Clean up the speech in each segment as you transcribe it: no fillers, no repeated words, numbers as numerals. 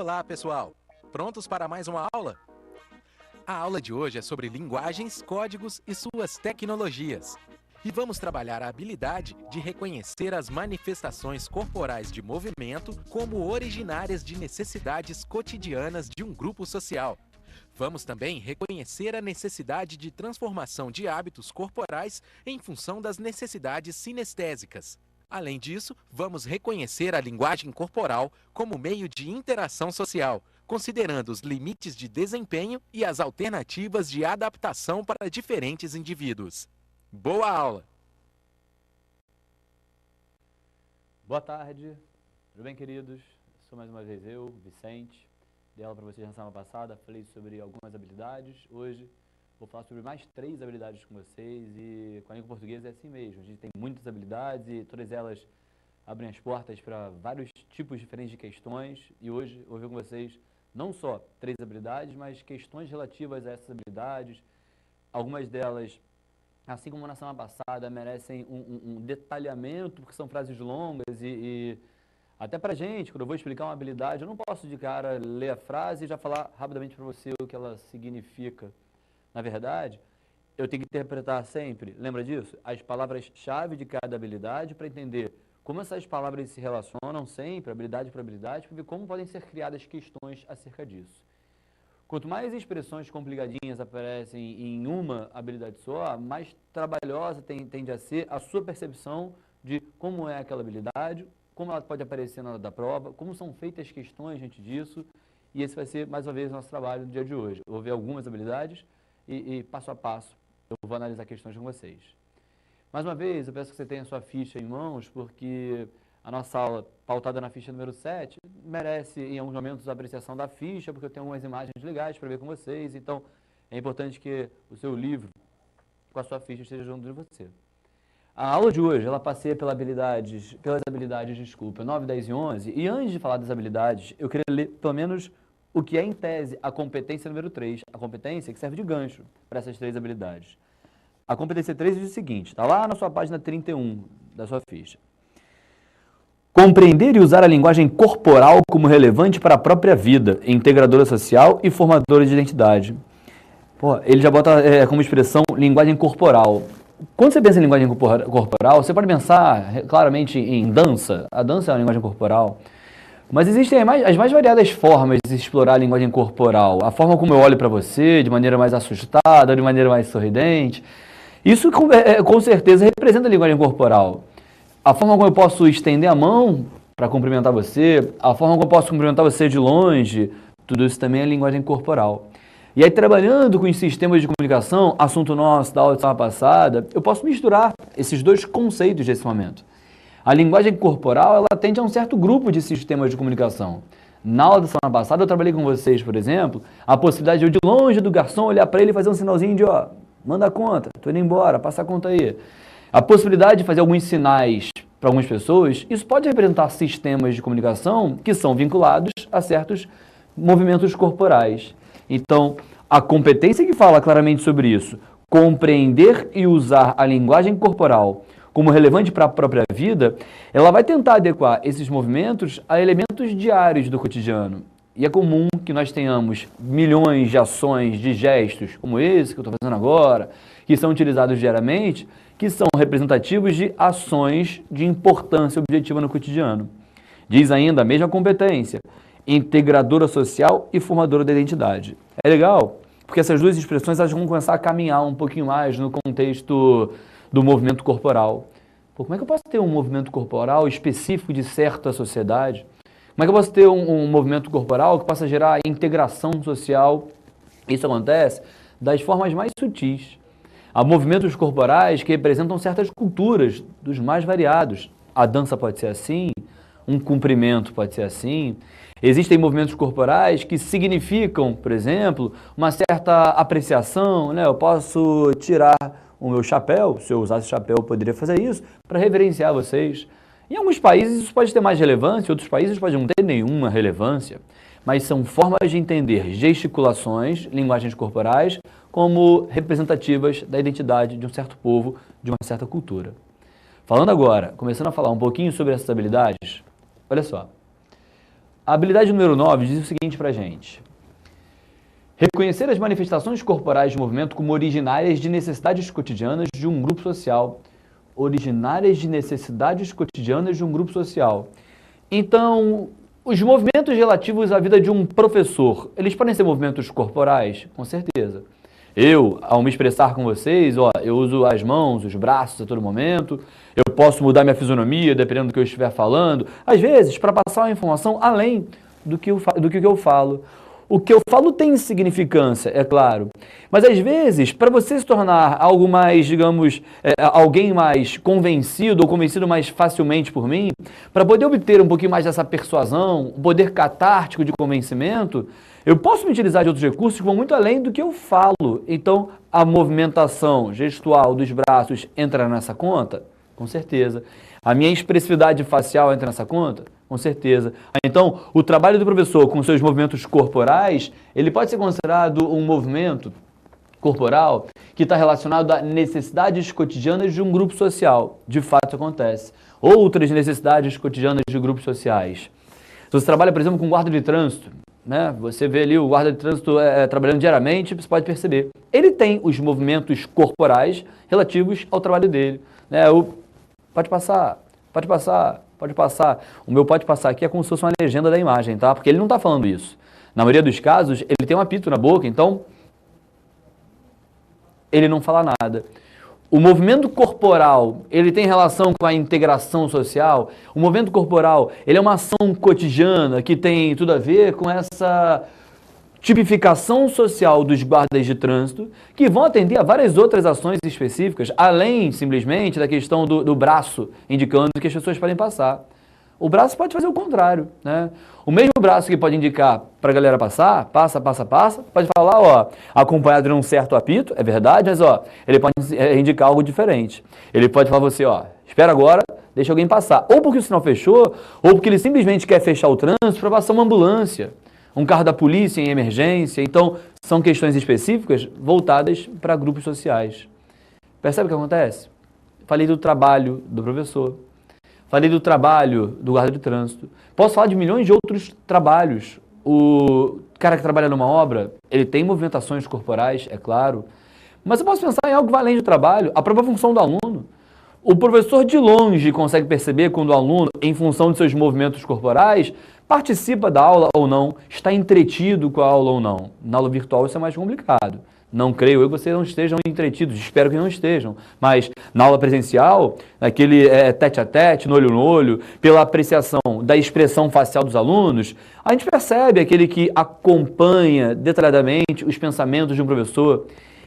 Olá, pessoal! Prontos para mais uma aula? A aula de hoje é sobre linguagens, códigos e suas tecnologias. E vamos trabalhar a habilidade de reconhecer as manifestações corporais de movimento como originárias de necessidades cotidianas de um grupo social. Vamos também reconhecer a necessidade de transformação de hábitos corporais em função das necessidades sinestésicas. Além disso, vamos reconhecer a linguagem corporal como meio de interação social, considerando os limites de desempenho e as alternativas de adaptação para diferentes indivíduos. Boa aula! Boa tarde, tudo bem, queridos? Sou mais uma vez eu, Vicente. Dei aula para vocês na semana passada, falei sobre algumas habilidades. Hoje vou falar sobre mais 3 habilidades com vocês e com a língua portuguesa é assim mesmo. A gente tem muitas habilidades e todas elas abrem as portas para vários tipos diferentes de questões. E hoje eu vou ver com vocês não só 3 habilidades, mas questões relativas a essas habilidades. Algumas delas, assim como na semana passada, merecem um detalhamento, porque são frases longas e até pra gente, quando eu vou explicar uma habilidade, eu não posso de cara ler a frase e já falar rapidamente para você o que ela significa. Na verdade, eu tenho que interpretar sempre, lembra disso? As palavras-chave de cada habilidade para entender como essas palavras se relacionam sempre, habilidade por habilidade, para ver como podem ser criadas questões acerca disso. Quanto mais expressões complicadinhas aparecem em uma habilidade só, mais trabalhosa tende a ser a sua percepção de como é aquela habilidade, como ela pode aparecer na hora da prova, como são feitas questões diante disso, e esse vai ser, mais uma vez, o nosso trabalho no dia de hoje. Eu vou ver algumas habilidades e passo a passo, eu vou analisar questões com vocês. Mais uma vez, eu peço que você tenha a sua ficha em mãos, porque a nossa aula, pautada na ficha número 7, merece, em alguns momentos, a apreciação da ficha, porque eu tenho algumas imagens legais para ver com vocês, então é importante que o seu livro, com a sua ficha, esteja junto de você. A aula de hoje, ela passeia pelas habilidades, 9, 10 e 11, e antes de falar das habilidades, eu queria ler, pelo menos, o que é, em tese, a competência número 3, a competência que serve de gancho para essas 3 habilidades. A competência 3 diz o seguinte, está lá na sua página 31 da sua ficha. Compreender e usar a linguagem corporal como relevante para a própria vida, integradora social e formadora de identidade. Pô, ele já bota como expressão linguagem corporal. Quando você pensa em linguagem corporal, você pode pensar claramente em dança. A dança é uma linguagem corporal. Mas existem as mais variadas formas de explorar a linguagem corporal. A forma como eu olho para você, de maneira mais assustada, de maneira mais sorridente. Isso com certeza representa a linguagem corporal. A forma como eu posso estender a mão para cumprimentar você, a forma como eu posso cumprimentar você de longe, tudo isso também é linguagem corporal. E aí, trabalhando com os sistemas de comunicação, assunto nosso da aula de semana passada, eu posso misturar esses 2 conceitos desse momento. A linguagem corporal, ela atende a um certo grupo de sistemas de comunicação. Na aula da semana passada, eu trabalhei com vocês, por exemplo, a possibilidade de eu, de longe do garçom, olhar para ele e fazer um sinalzinho de, ó, manda a conta, tô indo embora, passa a conta aí. A possibilidade de fazer alguns sinais para algumas pessoas, isso pode representar sistemas de comunicação que são vinculados a certos movimentos corporais. Então, a competência que fala claramente sobre isso, compreender e usar a linguagem corporal como relevante para a própria vida, ela vai tentar adequar esses movimentos a elementos diários do cotidiano. E é comum que nós tenhamos milhões de ações, de gestos, como esse que eu estou fazendo agora, que são utilizados diariamente, que são representativos de ações de importância objetiva no cotidiano. Diz ainda a mesma competência, integradora social e formadora da identidade. É legal, porque essas 2 expressões elas vão começar a caminhar um pouquinho mais no contexto do movimento corporal. Pô, como é que eu posso ter um movimento corporal específico de certa sociedade? Como é que eu posso ter um movimento corporal que possa gerar integração social? Isso acontece das formas mais sutis. Há movimentos corporais que representam certas culturas, dos mais variados. A dança pode ser assim, um cumprimento pode ser assim. Existem movimentos corporais que significam, por exemplo, uma certa apreciação, né? Eu posso tirar o meu chapéu, se eu usasse chapéu eu poderia fazer isso, para reverenciar vocês. Em alguns países isso pode ter mais relevância, em outros países pode não ter nenhuma relevância, mas são formas de entender gesticulações, linguagens corporais, como representativas da identidade de um certo povo, de uma certa cultura. Falando agora, começando a falar um pouquinho sobre essas habilidades, olha só. A habilidade número 9 diz o seguinte pra gente. Reconhecer as manifestações corporais de movimento como originárias de necessidades cotidianas de um grupo social. Originárias de necessidades cotidianas de um grupo social. Então, os movimentos relativos à vida de um professor, eles podem ser movimentos corporais? Com certeza. Eu, ao me expressar com vocês, eu uso as mãos, os braços a todo momento, eu posso mudar minha fisionomia dependendo do que eu estiver falando, às vezes para passar uma informação além do que eu falo. O que eu falo tem significância, é claro, mas às vezes, para você se tornar algo mais, digamos, alguém mais convencido ou convencido mais facilmente por mim, para poder obter um pouquinho mais dessa persuasão, um poder catártico de convencimento, eu posso me utilizar de outros recursos que vão muito além do que eu falo. Então, a movimentação gestual dos braços entra nessa conta? Com certeza. A minha expressividade facial entra nessa conta? Com certeza. Então, o trabalho do professor com seus movimentos corporais, ele pode ser considerado um movimento corporal que está relacionado a necessidades cotidianas de um grupo social. De fato, acontece. Outras necessidades cotidianas de grupos sociais. Se você trabalha, por exemplo, com guarda de trânsito, né? Você vê ali o guarda de trânsito trabalhando diariamente, você pode perceber. Ele tem os movimentos corporais relativos ao trabalho dele. Né? Pode passar. O meu pode passar aqui é como se fosse uma legenda da imagem, tá? Porque ele não está falando isso. Na maioria dos casos, ele tem um apito na boca, então ele não fala nada. O movimento corporal, ele tem relação com a integração social. O movimento corporal, ele é uma ação cotidiana que tem tudo a ver com essa tipificação social dos guardas de trânsito, que vão atender a várias outras ações específicas, além simplesmente da questão do braço, indicando que as pessoas podem passar. O braço pode fazer o contrário, né? O mesmo braço que pode indicar para a galera passar, passa, pode falar, acompanhado de um certo apito, é verdade, mas, ele pode indicar algo diferente. Ele pode falar você, espera agora, deixa alguém passar. Ou porque o sinal fechou, ou porque ele simplesmente quer fechar o trânsito para passar uma ambulância, um carro da polícia em emergência. Então, são questões específicas voltadas para grupos sociais. Percebe o que acontece? Falei do trabalho do professor. Falei do trabalho do guarda de trânsito. Posso falar de milhões de outros trabalhos. O cara que trabalha numa obra, ele tem movimentações corporais, é claro. Mas eu posso pensar em algo que vai além do trabalho, a própria função do aluno. O professor de longe consegue perceber quando o aluno, em função de seus movimentos corporais, participa da aula ou não, está entretido com a aula ou não. Na aula virtual isso é mais complicado. Não creio eu que vocês não estejam entretidos, espero que não estejam. Mas na aula presencial, naquele tete a tete, no olho no olho, pela apreciação da expressão facial dos alunos, a gente percebe aquele que acompanha detalhadamente os pensamentos de um professor.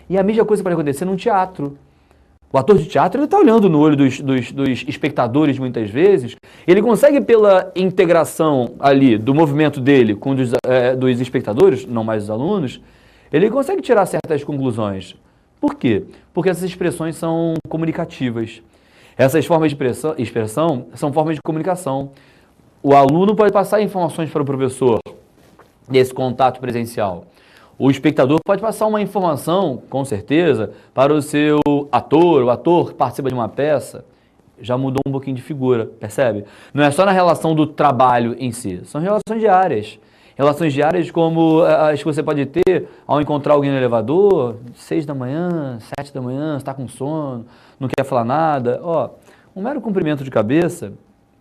E a mesma coisa pode acontecer num teatro. O ator de teatro ele está olhando no olho dos espectadores muitas vezes, ele consegue pela integração ali do movimento dele com dos espectadores, não mais dos alunos, ele consegue tirar certas conclusões. Por quê? Porque essas expressões são comunicativas. Essas formas de expressão são formas de comunicação. O aluno pode passar informações para o professor nesse contato presencial. O espectador pode passar uma informação, com certeza, para o seu ator, o ator que participa de uma peça. Já mudou um pouquinho de figura, percebe? Não é só na relação do trabalho em si, são relações diárias. Relações diárias como as que você pode ter ao encontrar alguém no elevador, 6 da manhã, 7 da manhã, você está com sono, não quer falar nada. Um mero cumprimento de cabeça,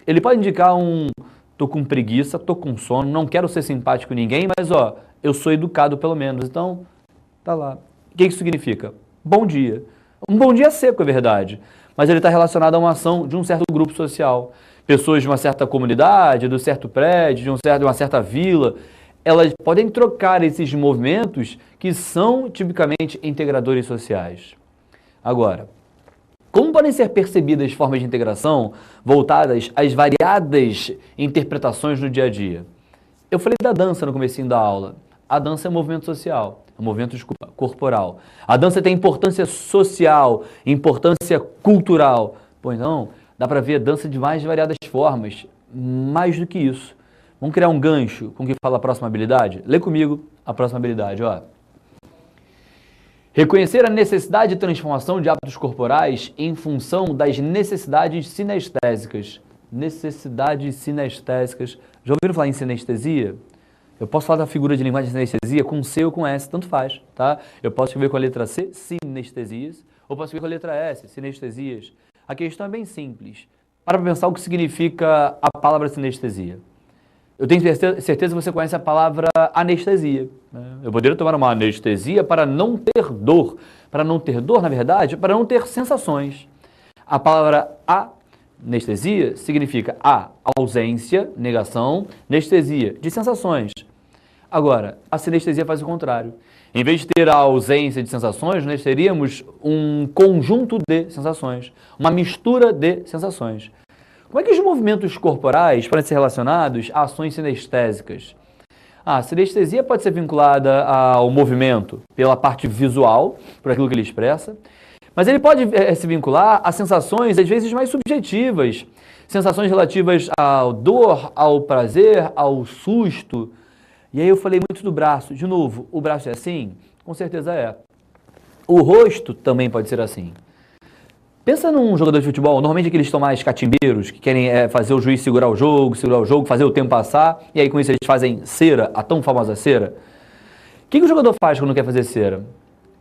ele pode indicar tô com preguiça, tô com sono, não quero ser simpático com ninguém, mas eu sou educado pelo menos. Então, tá lá. O que isso significa? Bom dia. Um bom dia seco, é verdade, mas ele está relacionado a uma ação de um certo grupo social. Pessoas de uma certa comunidade, de um certo prédio, de uma certa vila, elas podem trocar esses movimentos que são tipicamente integradores sociais. Agora, como podem ser percebidas formas de integração voltadas às variadas interpretações no dia a dia? Eu falei da dança no comecinho da aula. A dança é um movimento social, é um movimento corporal. A dança tem importância social, importância cultural. Pois não, dá para ver dança de mais variadas formas, mais do que isso. Vamos criar um gancho com o que fala a próxima habilidade? Lê comigo a próxima habilidade, Reconhecer a necessidade de transformação de hábitos corporais em função das necessidades sinestésicas. necessidades sinestésicas. Já ouviram falar em sinestesia? Eu posso falar da figura de linguagem de sinestesia com C ou com S, tanto faz, tá? Eu posso escrever com a letra C, sinestesias, ou posso escrever com a letra S, sinestesias. A questão é bem simples. Para pensar o que significa a palavra sinestesia. Eu tenho certeza que você conhece a palavra anestesia, né? Eu poderia tomar uma anestesia para não ter dor. Para não ter dor, na verdade, para não ter sensações. A palavra anestesia significa ausência, negação, anestesia, de sensações. Agora, a sinestesia faz o contrário. Em vez de ter a ausência de sensações, nós teríamos um conjunto de sensações, uma mistura de sensações. Como é que os movimentos corporais podem ser relacionados a ações sinestésicas? A sinestesia pode ser vinculada ao movimento pela parte visual, por aquilo que ele expressa, mas ele pode se vincular a sensações, às vezes, mais subjetivas, sensações relativas à dor, ao prazer, ao susto. E aí eu falei muito do braço. De novo, o braço é assim? Com certeza é. O rosto também pode ser assim. Pensa num jogador de futebol, normalmente aqueles estão mais catimbeiros, que querem fazer o juiz segurar o jogo, fazer o tempo passar, e aí com isso eles fazem cera, a tão famosa cera. O que o jogador faz quando quer fazer cera?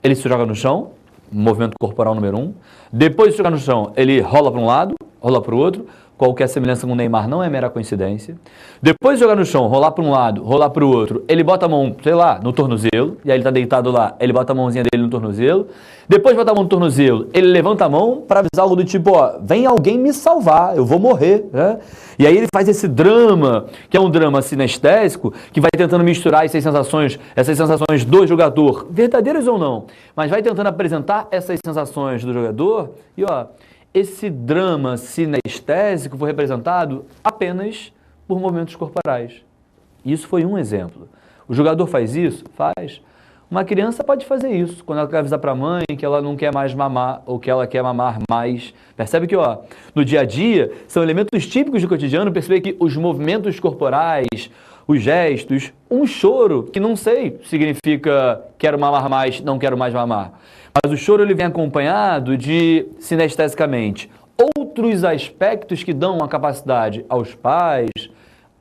Ele se joga no chão, movimento corporal número 1. Depois de jogar no chão, ele rola para um lado, rola para o outro. Qualquer semelhança com o Neymar não é mera coincidência. Depois de jogar no chão, rolar para um lado, rolar para o outro, ele bota a mão, sei lá, no tornozelo, e aí ele está deitado lá, ele bota a mãozinha dele no tornozelo. Depois de botar a mão no tornozelo, ele levanta a mão para avisar algo do tipo, ó, vem alguém me salvar, eu vou morrer, né? E aí ele faz esse drama, que é um drama sinestésico, que vai tentando misturar essas sensações do jogador, verdadeiras ou não, mas vai tentando apresentar essas sensações do jogador e, ó, esse drama sinestésico foi representado apenas por movimentos corporais. Isso foi um exemplo. O jogador faz isso? Faz. Uma criança pode fazer isso, quando ela quer avisar para a mãe que ela não quer mais mamar ou que ela quer mamar mais. Percebe que, ó, no dia a dia, são elementos típicos do cotidiano, perceber que os movimentos corporais, os gestos, um choro, que não sei, significa quero mamar mais, não quero mais mamar. Mas o choro ele vem acompanhado de, sinestesicamente, outros aspectos que dão a capacidade aos pais,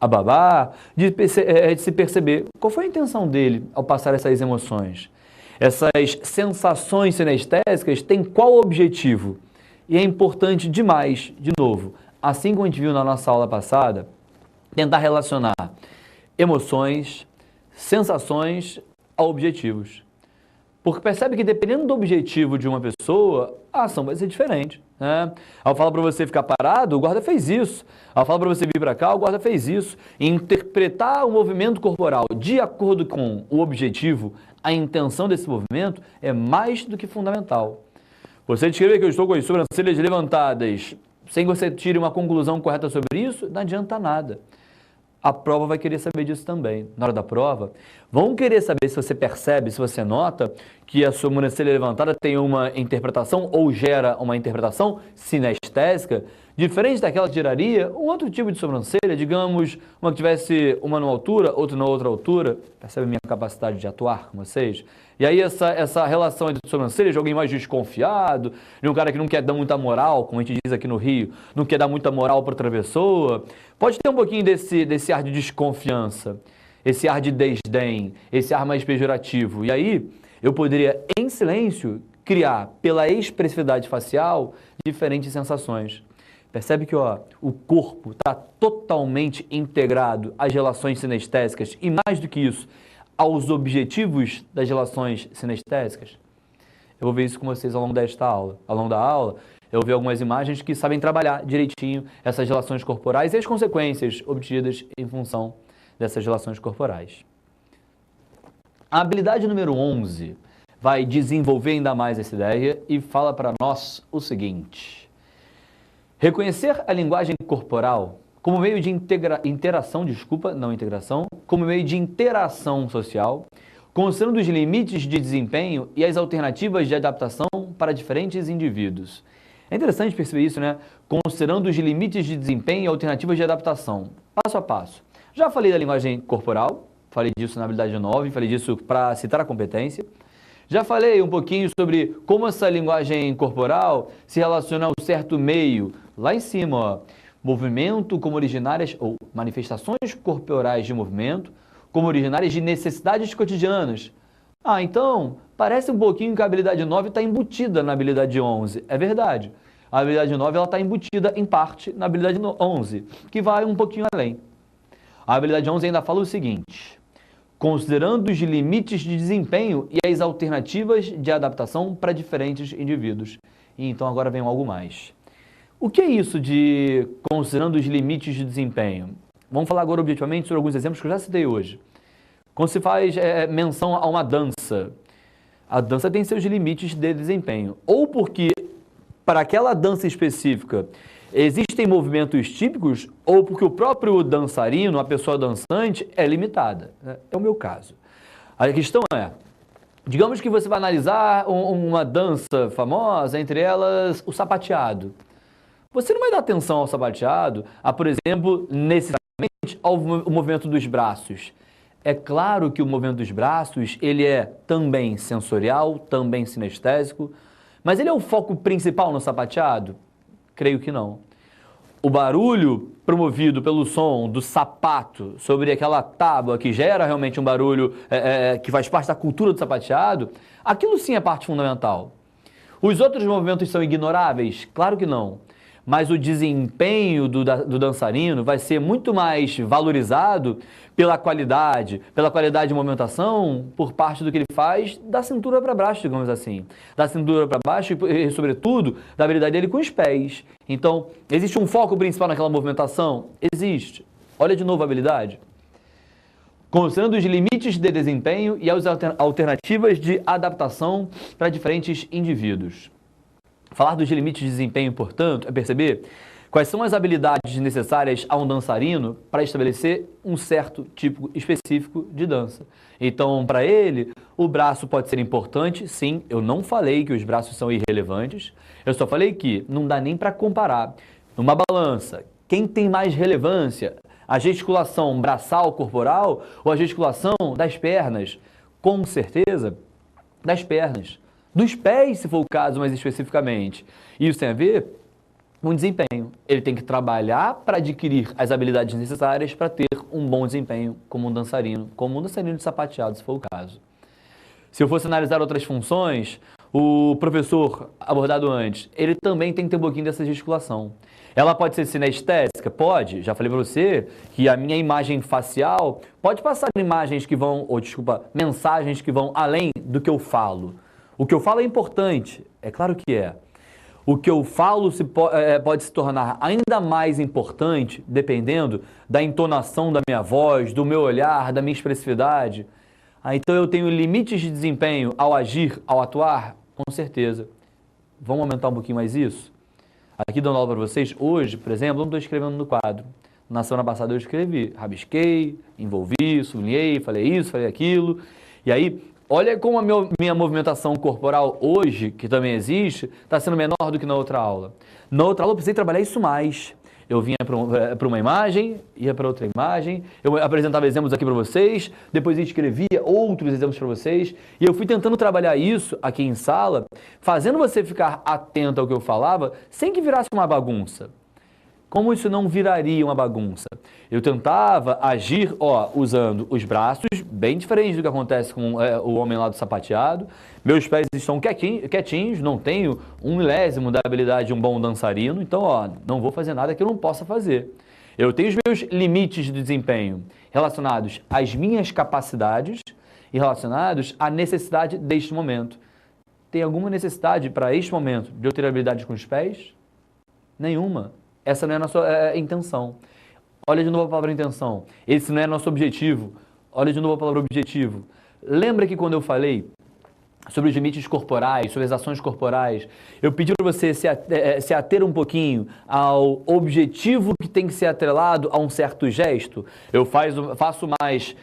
a babá, de se perceber qual foi a intenção dele ao passar essas emoções. Essas sensações sinestésicas têm qual objetivo? E é importante demais, de novo, assim como a gente viu na nossa aula passada, tentar relacionar emoções, sensações a objetivos. Porque percebe que dependendo do objetivo de uma pessoa, a ação vai ser diferente, né? Ao falar para você ficar parado, o guarda fez isso. Ao falar para você vir para cá, o guarda fez isso. E interpretar o movimento corporal de acordo com o objetivo, a intenção desse movimento, é mais do que fundamental. Você descrever que eu estou com as sobrancelhas levantadas, sem que você tire uma conclusão correta sobre isso, não adianta nada. A prova vai querer saber disso também. Na hora da prova, vão querer saber se você percebe, se você nota que a sua sobrancelha levantada tem uma interpretação ou gera uma interpretação sinestésica, diferente daquela que geraria um outro tipo de sobrancelha, digamos, uma que tivesse uma numa altura, outra na outra altura. Percebe a minha capacidade de atuar com vocês? E aí essa relação entre sobrancelhas de alguém mais desconfiado, de um cara que não quer dar muita moral, como a gente diz aqui no Rio, não quer dar muita moral para outra pessoa, pode ter um pouquinho desse ar de desconfiança, esse ar de desdém, esse ar mais pejorativo. E aí eu poderia, em silêncio, criar, pela expressividade facial, diferentes sensações. Percebe que, ó, o corpo está totalmente integrado às relações sinestésicas e, mais do que isso, aos objetivos das relações sinestésicas? Eu vou ver isso com vocês ao longo desta aula. Ao longo da aula, eu vou ver algumas imagens que sabem trabalhar direitinho essas relações corporais e as consequências obtidas em função dessas relações corporais. A habilidade número 11 vai desenvolver ainda mais essa ideia e fala para nós o seguinte: reconhecer a linguagem corporal como meio de como meio de interação social, considerando os limites de desempenho e as alternativas de adaptação para diferentes indivíduos. É interessante perceber isso, né? Considerando os limites de desempenho e alternativas de adaptação, passo a passo. Já falei da linguagem corporal, falei disso na habilidade 9, falei disso para citar a competência. Já falei um pouquinho sobre como essa linguagem corporal se relaciona a um certo meio, lá em cima, ó. Movimento como originárias, ou manifestações corporais de movimento, como originárias de necessidades cotidianas. Ah, então, parece um pouquinho que a habilidade 9 está embutida na habilidade 11. É verdade. A habilidade 9 está embutida, em parte, na habilidade 11, que vai um pouquinho além. A habilidade 11 ainda fala o seguinte: considerando os limites de desempenho e as alternativas de adaptação para diferentes indivíduos. E então agora vem algo mais. O que é isso de considerando os limites de desempenho? Vamos falar agora objetivamente sobre alguns exemplos que eu já citei hoje. Quando se faz menção a uma dança, a dança tem seus limites de desempenho. Ou porque para aquela dança específica existem movimentos típicos, ou porque o próprio dançarino, a pessoa dançante, é limitada. É o meu caso. A questão é, digamos que você vai analisar uma dança famosa, entre elas o sapateado. Você não vai dar atenção ao sapateado, por exemplo, necessariamente ao movimento dos braços. É claro que o movimento dos braços, ele é também sensorial, também sinestésico, mas ele é o foco principal no sapateado? Creio que não. O barulho promovido pelo som do sapato sobre aquela tábua que gera realmente um barulho que faz parte da cultura do sapateado, aquilo sim é parte fundamental. Os outros movimentos são ignoráveis? Claro que não. Mas o desempenho do dançarino vai ser muito mais valorizado pela qualidade de movimentação por parte do que ele faz da cintura para baixo, digamos assim. Da cintura para baixo e, sobretudo, da habilidade dele com os pés. Então, existe um foco principal naquela movimentação? Existe. Olha de novo a habilidade. Considerando os limites de desempenho e as alternativas de adaptação para diferentes indivíduos. Falar dos limites de desempenho, portanto, é perceber quais são as habilidades necessárias a um dançarino para estabelecer um certo tipo específico de dança. Então, para ele, o braço pode ser importante, sim, eu não falei que os braços são irrelevantes, eu só falei que não dá nem para comparar. Numa balança, quem tem mais relevância? A gesticulação braçal corporal ou a gesticulação das pernas? Com certeza, das pernas. Dos pés, se for o caso, mais especificamente. Isso tem a ver com desempenho. Ele tem que trabalhar para adquirir as habilidades necessárias para ter um bom desempenho como um dançarino de sapateado, se for o caso. Se eu fosse analisar outras funções, o professor abordado antes, ele também tem que ter um pouquinho dessa gesticulação. Ela pode ser sinestésica? Pode. Já falei para você que a minha imagem facial pode passar mensagens que vão além do que eu falo. O que eu falo é importante, é claro que é. O que eu falo pode se tornar ainda mais importante dependendo da entonação da minha voz, do meu olhar, da minha expressividade. Então eu tenho limites de desempenho ao agir, ao atuar? Com certeza. Vamos aumentar um pouquinho mais isso? Aqui dando aula para vocês, hoje, por exemplo, não estou escrevendo no quadro. Na semana passada eu escrevi, rabisquei, envolvi, sublinhei, falei isso, falei aquilo. E aí, olha como a minha movimentação corporal hoje, que também existe, está sendo menor do que na outra aula. Na outra aula eu precisei trabalhar isso mais. Eu vinha para uma imagem, ia para outra imagem, eu apresentava exemplos aqui para vocês, depois eu escrevia outros exemplos para vocês, e eu fui tentando trabalhar isso aqui em sala, fazendo você ficar atento ao que eu falava, sem que virasse uma bagunça. Como isso não viraria uma bagunça? Eu tentava agir, usando os braços, bem diferente do que acontece com o homem lá do sapateado. Meus pés estão quietinhos, não tenho 1/1000 da habilidade de um bom dançarino, então, não vou fazer nada que eu não possa fazer. Eu tenho os meus limites de desempenho relacionados às minhas capacidades e relacionados à necessidade deste momento. Tem alguma necessidade para este momento de eu ter habilidade com os pés? Nenhuma. Essa não é a nossa intenção. Olha de novo a palavra intenção. Esse não é nosso objetivo. Olha de novo a palavra objetivo. Lembra que quando eu falei sobre os limites corporais, sobre as ações corporais, eu pedi para você se ater um pouquinho ao objetivo que tem que ser atrelado a um certo gesto. Eu faço mais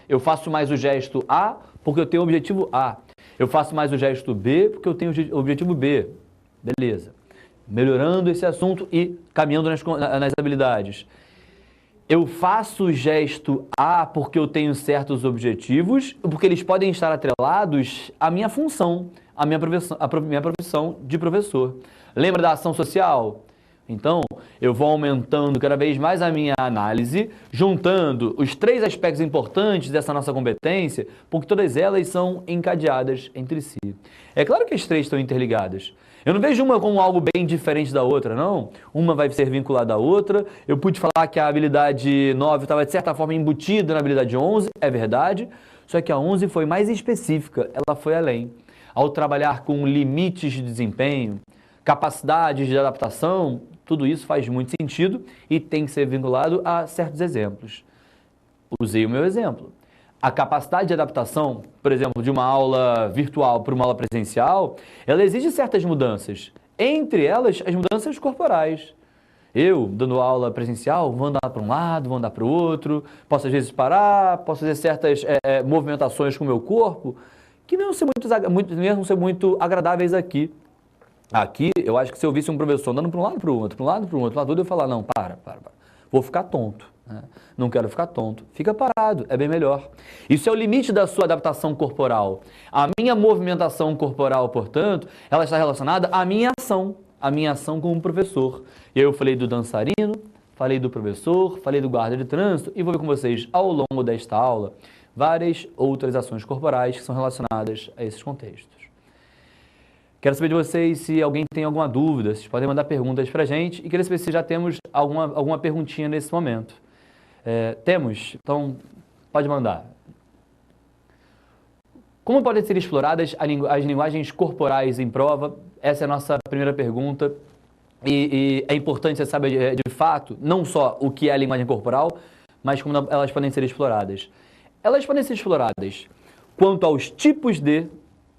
o gesto A porque eu tenho o objetivo A. Eu faço mais o gesto B porque eu tenho o objetivo B. Beleza. Melhorando esse assunto e caminhando nas habilidades. Eu faço o gesto A porque eu tenho certos objetivos, porque eles podem estar atrelados à minha função, à minha profissão de professor. Lembra da ação social? Então, eu vou aumentando cada vez mais a minha análise, juntando os 3 aspectos importantes dessa nossa competência, porque todas elas são encadeadas entre si. É claro que as 3 estão interligadas. Eu não vejo uma como algo bem diferente da outra, não. Uma vai ser vinculada à outra. Eu pude falar que a habilidade 9 estava, de certa forma, embutida na habilidade 11, é verdade, só que a 11 foi mais específica, ela foi além. Ao trabalhar com limites de desempenho, capacidades de adaptação, tudo isso faz muito sentido e tem que ser vinculado a certos exemplos. Usei o meu exemplo. A capacidade de adaptação, por exemplo, de uma aula virtual para uma aula presencial, ela exige certas mudanças. Entre elas, as mudanças corporais. Eu, dando aula presencial, vou andar para um lado, vou andar para o outro, posso às vezes parar, posso fazer certas movimentações com o meu corpo, que não são muito agradáveis aqui. Aqui, eu acho que se eu visse um professor andando para um lado para o outro, para um lado para o outro, eu ia falar, não, para. Vou ficar tonto. Né? Não quero ficar tonto. Fica parado, é bem melhor. Isso é o limite da sua adaptação corporal. A minha movimentação corporal, portanto, ela está relacionada à minha ação como professor. E aí eu falei do dançarino, falei do professor, falei do guarda de trânsito e vou ver com vocês, ao longo desta aula, várias outras ações corporais que são relacionadas a esses contextos. Quero saber de vocês se alguém tem alguma dúvida, vocês podem mandar perguntas para a gente e queria saber se já temos alguma perguntinha nesse momento. Temos? Então, pode mandar. Como podem ser exploradas as linguagens corporais em prova? Essa é a nossa primeira pergunta. E é importante você saber de fato, não só o que é a linguagem corporal, mas como elas podem ser exploradas. Elas podem ser exploradas quanto aos tipos de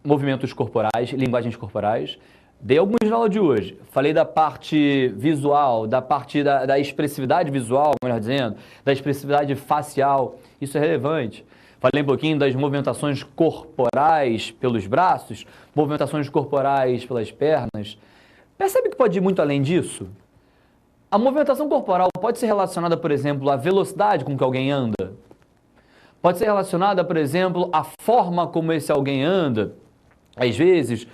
movimentos corporais, linguagens corporais. Dei alguns na aula de hoje. Falei da parte visual, da parte da expressividade visual, melhor dizendo, da expressividade facial. Isso é relevante. Falei um pouquinho das movimentações corporais pelos braços, movimentações corporais pelas pernas. Percebe que pode ir muito além disso? A movimentação corporal pode ser relacionada, por exemplo, à velocidade com que alguém anda. Pode ser relacionada, por exemplo, à forma como esse alguém anda. Às vezes,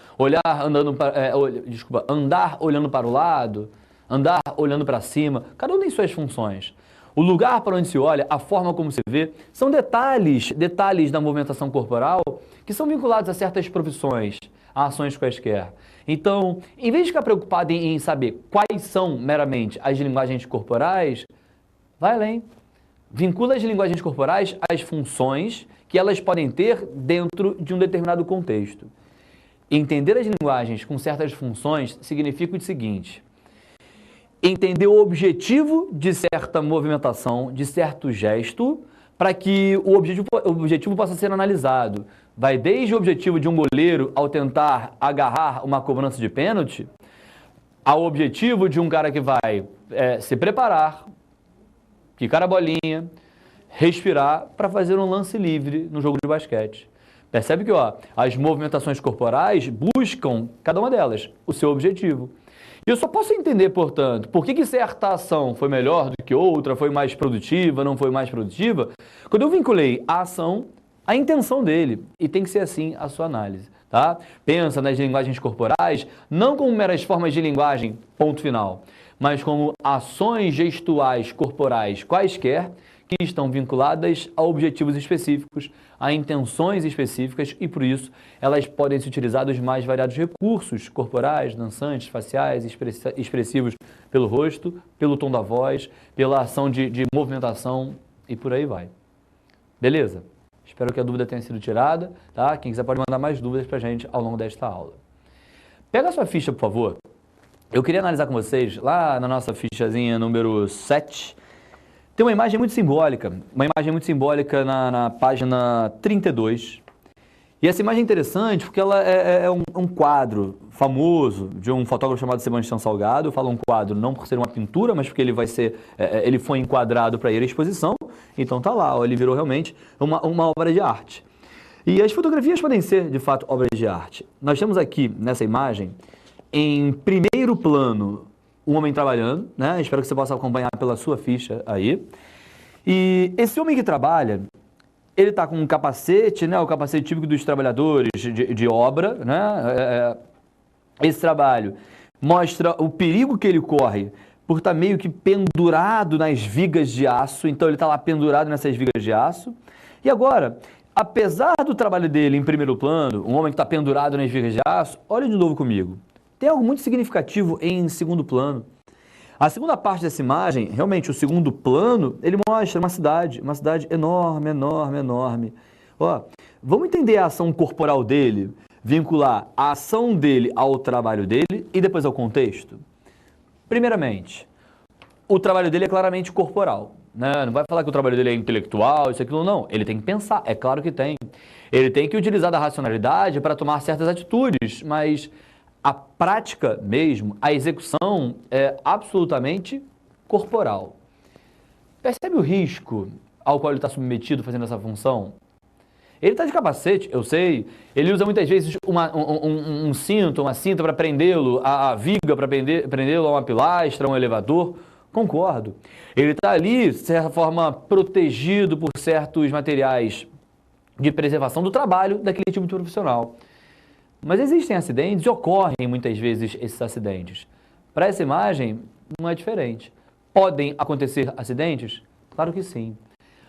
andar olhando para o lado, andar olhando para cima, cada um tem suas funções. O lugar para onde se olha, a forma como se vê, são detalhes da movimentação corporal que são vinculados a certas profissões, a ações quaisquer. Então, em vez de ficar preocupado em saber quais são meramente as linguagens corporais, vai além. Vincula as linguagens corporais às funções que elas podem ter dentro de um determinado contexto. Entender as linguagens com certas funções significa o seguinte: entender o objetivo de certa movimentação, de certo gesto, para que o objetivo possa ser analisado. Vai desde o objetivo de um goleiro ao tentar agarrar uma cobrança de pênalti, ao objetivo de um cara que vai se preparar, quicar a bolinha, respirar para fazer um lance livre no jogo de basquete. Percebe que as movimentações corporais buscam, cada uma delas, o seu objetivo. E eu só posso entender, portanto, por que certa ação foi melhor do que outra, foi mais produtiva, não foi mais produtiva, quando eu vinculei a ação à intenção dele. E tem que ser assim a sua análise. Tá? Pensa nas linguagens corporais, não como meras formas de linguagem, ponto final, mas como ações gestuais corporais quaisquer, que estão vinculadas a objetivos específicos, a intenções específicas e, por isso, elas podem ser utilizados mais variados recursos corporais, dançantes, faciais, expressivos pelo rosto, pelo tom da voz, pela ação de movimentação e por aí vai. Beleza? Espero que a dúvida tenha sido tirada, tá? Quem quiser pode mandar mais dúvidas pra gente ao longo desta aula. Pega a sua ficha, por favor. Eu queria analisar com vocês, lá na nossa fichazinha número 7, tem uma imagem muito simbólica, na página 32. E essa imagem é interessante porque ela é um quadro famoso de um fotógrafo chamado Sebastião Salgado. Eu falo um quadro não por ser uma pintura, mas porque ele foi enquadrado para ir à exposição. Então tá lá, ele virou realmente uma obra de arte. E as fotografias podem ser, de fato, obras de arte. Nós temos aqui, nessa imagem, em primeiro plano, um homem trabalhando, né? Espero que você possa acompanhar pela sua ficha aí. E esse homem que trabalha, ele está com um capacete, né? O capacete típico dos trabalhadores de obra, né? Esse trabalho mostra o perigo que ele corre por estar meio que pendurado nas vigas de aço, então ele está lá pendurado nessas vigas de aço. E agora, apesar do trabalho dele em primeiro plano, um homem que está pendurado nas vigas de aço, olha de novo comigo, tem algo muito significativo em segundo plano. A segunda parte dessa imagem, realmente o segundo plano, ele mostra uma cidade enorme, enorme, enorme. Ó, vamos entender a ação corporal dele, vincular a ação dele ao trabalho dele e depois ao contexto. Primeiramente, o trabalho dele é claramente corporal, né? Não vai falar que o trabalho dele é intelectual, isso, aquilo, não. Ele tem que pensar, é claro que tem. Ele tem que utilizar da racionalidade para tomar certas atitudes, mas a prática mesmo, a execução é absolutamente corporal. Percebe o risco ao qual ele está submetido fazendo essa função? Ele está de capacete, eu sei. Ele usa muitas vezes um cinto, uma cinta para prendê-lo, a viga para prendê-lo a uma pilastra, a um elevador. Concordo. Ele está ali, de certa forma, protegido por certos materiais de preservação do trabalho daquele tipo de profissional. Mas existem acidentes e ocorrem muitas vezes esses acidentes. Para essa imagem, não é diferente. Podem acontecer acidentes? Claro que sim.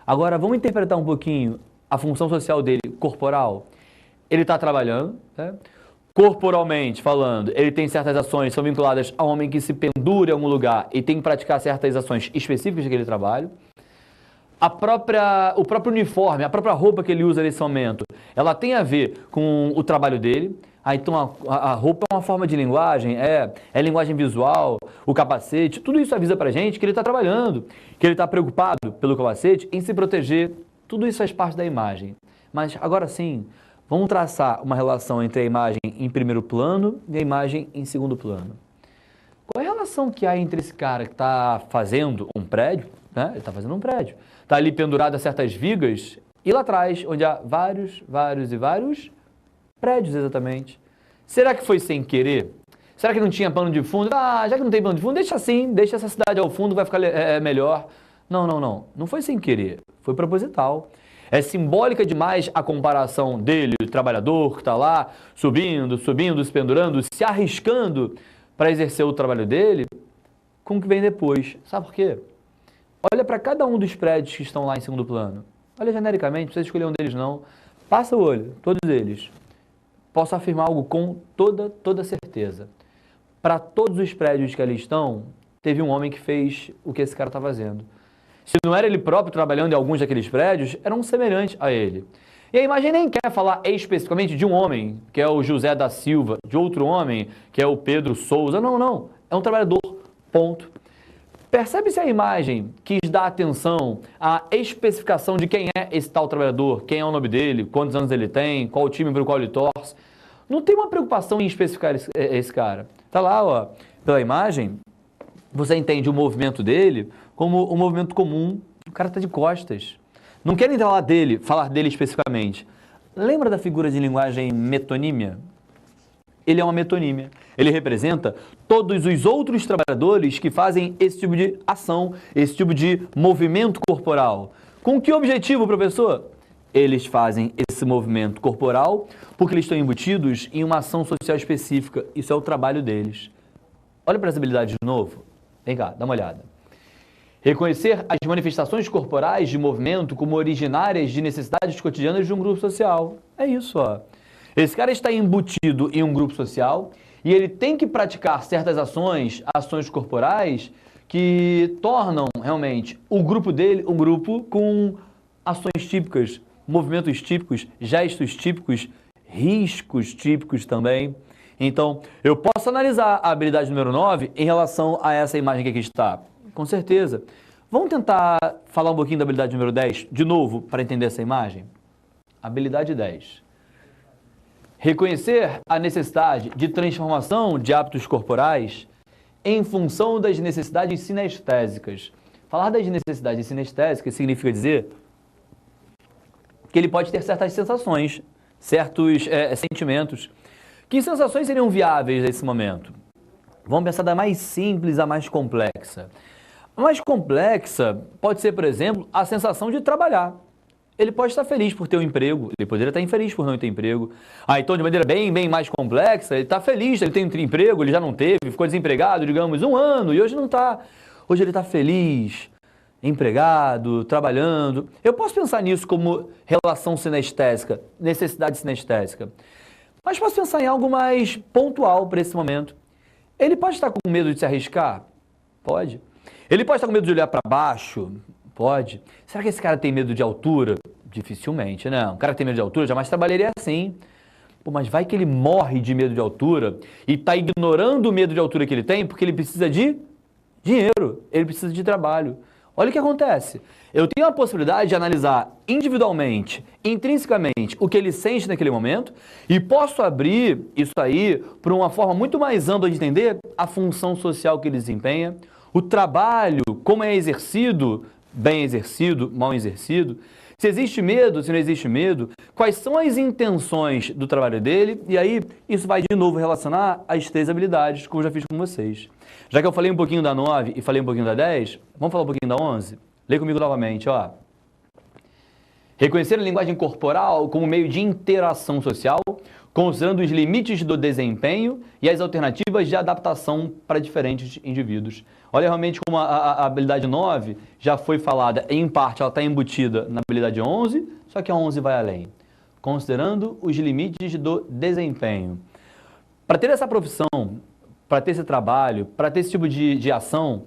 Agora, vamos interpretar um pouquinho a função social dele corporal. Ele está trabalhando, né? Corporalmente falando, ele tem certas ações que são vinculadas a um homem que se pendura em algum lugar e tem que praticar certas ações específicas daquele trabalho. O próprio uniforme, a própria roupa que ele usa nesse momento, ela tem a ver com o trabalho dele. Então a roupa é uma forma de linguagem, é linguagem visual, o capacete, tudo isso avisa pra gente que ele está trabalhando, que ele está preocupado pelo capacete em se proteger. Tudo isso faz parte da imagem. Mas agora sim, vamos traçar uma relação entre a imagem em primeiro plano e a imagem em segundo plano. Qual é a relação que há entre esse cara que está fazendo um prédio, né? Ele está fazendo um prédio, está ali pendurado a certas vigas, e lá atrás, onde há vários prédios exatamente. Será que foi sem querer? Será que não tinha pano de fundo? Ah, já que não tem pano de fundo, deixa assim, deixa essa cidade ao fundo, vai ficar melhor. Não. Não foi sem querer, foi proposital. É simbólica demais a comparação dele, o trabalhador que está lá, subindo, se pendurando, se arriscando para exercer o trabalho dele, com o que vem depois. Sabe por quê? Olha para cada um dos prédios que estão lá em segundo plano. Olha genericamente, não precisa escolher um deles não. Passa o olho, todos eles. Posso afirmar algo com toda certeza. Para todos os prédios que ali estão, teve um homem que fez o que esse cara está fazendo. Se não era ele próprio trabalhando em alguns daqueles prédios, eram semelhantes a ele. E a imagem nem quer falar especificamente de um homem, que é o José da Silva, de outro homem, que é o Pedro Souza. Não. É um trabalhador, ponto. Percebe-se a imagem quis dar atenção à especificação de quem é esse tal trabalhador, quem é o nome dele, quantos anos ele tem, qual o time para o qual ele torce. Não tem uma preocupação em especificar esse cara. Tá lá, ó, pela imagem, você entende o movimento dele como um movimento comum. O cara está de costas. Não quero entrar lá dele, falar dele especificamente. Lembra da figura de linguagem metonímia? Ele é uma metonímia. Ele representa todos os outros trabalhadores que fazem esse tipo de ação, esse tipo de movimento corporal. Com que objetivo, professor? Eles fazem esse movimento corporal porque eles estão embutidos em uma ação social específica. Isso é o trabalho deles. Olha para essa habilidade de novo. Vem cá, dá uma olhada. Reconhecer as manifestações corporais de movimento como originárias de necessidades cotidianas de um grupo social. É isso, ó. Esse cara está embutido em um grupo social e ele tem que praticar certas ações corporais que tornam realmente o grupo dele um grupo com ações típicas, movimentos típicos, gestos típicos, riscos típicos também. Então, eu posso analisar a habilidade número 9 em relação a essa imagem que aqui está. Com certeza. Vamos tentar falar um pouquinho da habilidade número 10, de novo, para entender essa imagem? Habilidade 10. Reconhecer a necessidade de transformação de hábitos corporais em função das necessidades sinestésicas. Falar das necessidades sinestésicas significa dizer que ele pode ter certas sensações, certos sentimentos. Que sensações seriam viáveis nesse momento? Vamos pensar da mais simples à mais complexa. A mais complexa pode ser, por exemplo, a sensação de trabalhar. Ele pode estar feliz por ter um emprego, ele poderia estar infeliz por não ter emprego. Ah, então de maneira bem mais complexa, ele está feliz, ele tem um emprego, ele já não teve, ficou desempregado, digamos, 1 ano, e hoje não está. Hoje ele está feliz, empregado, trabalhando. Eu posso pensar nisso como relação sinestésica, necessidade sinestésica. Mas posso pensar em algo mais pontual para esse momento. Ele pode estar com medo de se arriscar? Pode. Ele pode estar com medo de olhar para baixo? Pode. Será que esse cara tem medo de altura? Dificilmente, né? Um cara que tem medo de altura jamais trabalharia assim. Pô, mas vai que ele morre de medo de altura e está ignorando o medo de altura que ele tem porque ele precisa de dinheiro, ele precisa de trabalho. Olha o que acontece. Eu tenho a possibilidade de analisar individualmente, intrinsecamente, o que ele sente naquele momento e posso abrir isso aí para uma forma muito mais ampla de entender a função social que ele desempenha, o trabalho, como é exercido, bem exercido, mal exercido, se existe medo, se não existe medo, quais são as intenções do trabalho dele, e aí isso vai de novo relacionar as 3 habilidades, como eu já fiz com vocês. Já que eu falei um pouquinho da 9 e falei um pouquinho da 10, vamos falar um pouquinho da 11? Lê comigo novamente, ó. Reconhecer a linguagem corporal como meio de interação social, considerando os limites do desempenho e as alternativas de adaptação para diferentes indivíduos. Olha realmente como a habilidade 9 já foi falada, em parte ela está embutida na habilidade 11, só que a 11 vai além. Considerando os limites do desempenho. Para ter essa profissão, para ter esse trabalho, para ter esse tipo de ação,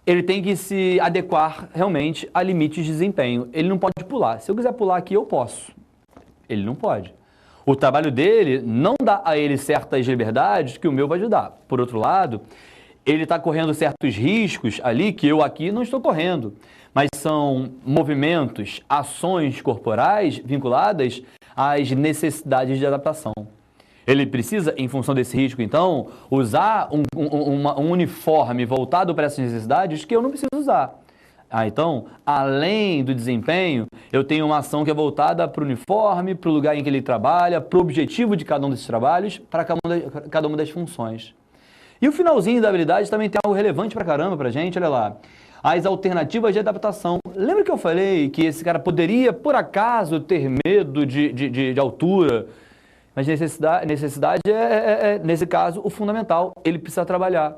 ele tem que se adequar realmente a limites de desempenho. Ele não pode pular. Se eu quiser pular aqui, eu posso. Ele não pode. O trabalho dele não dá a ele certas liberdades que o meu vai ajudar. Por outro lado, ele está correndo certos riscos ali que eu aqui não estou correndo. Mas são movimentos, ações corporais vinculadas às necessidades de adaptação. Ele precisa, em função desse risco, então, usar um uniforme voltado para essas necessidades que eu não preciso usar. Então, além do desempenho, eu tenho uma ação que é voltada para o uniforme, para o lugar em que ele trabalha, para o objetivo de cada um desses trabalhos, para cada uma das funções. E o finalzinho da habilidade também tem algo relevante pra caramba pra gente, olha lá. As alternativas de adaptação. Lembra que eu falei que esse cara poderia, por acaso, ter medo de altura? Mas necessidade nesse caso, o fundamental. Ele precisa trabalhar.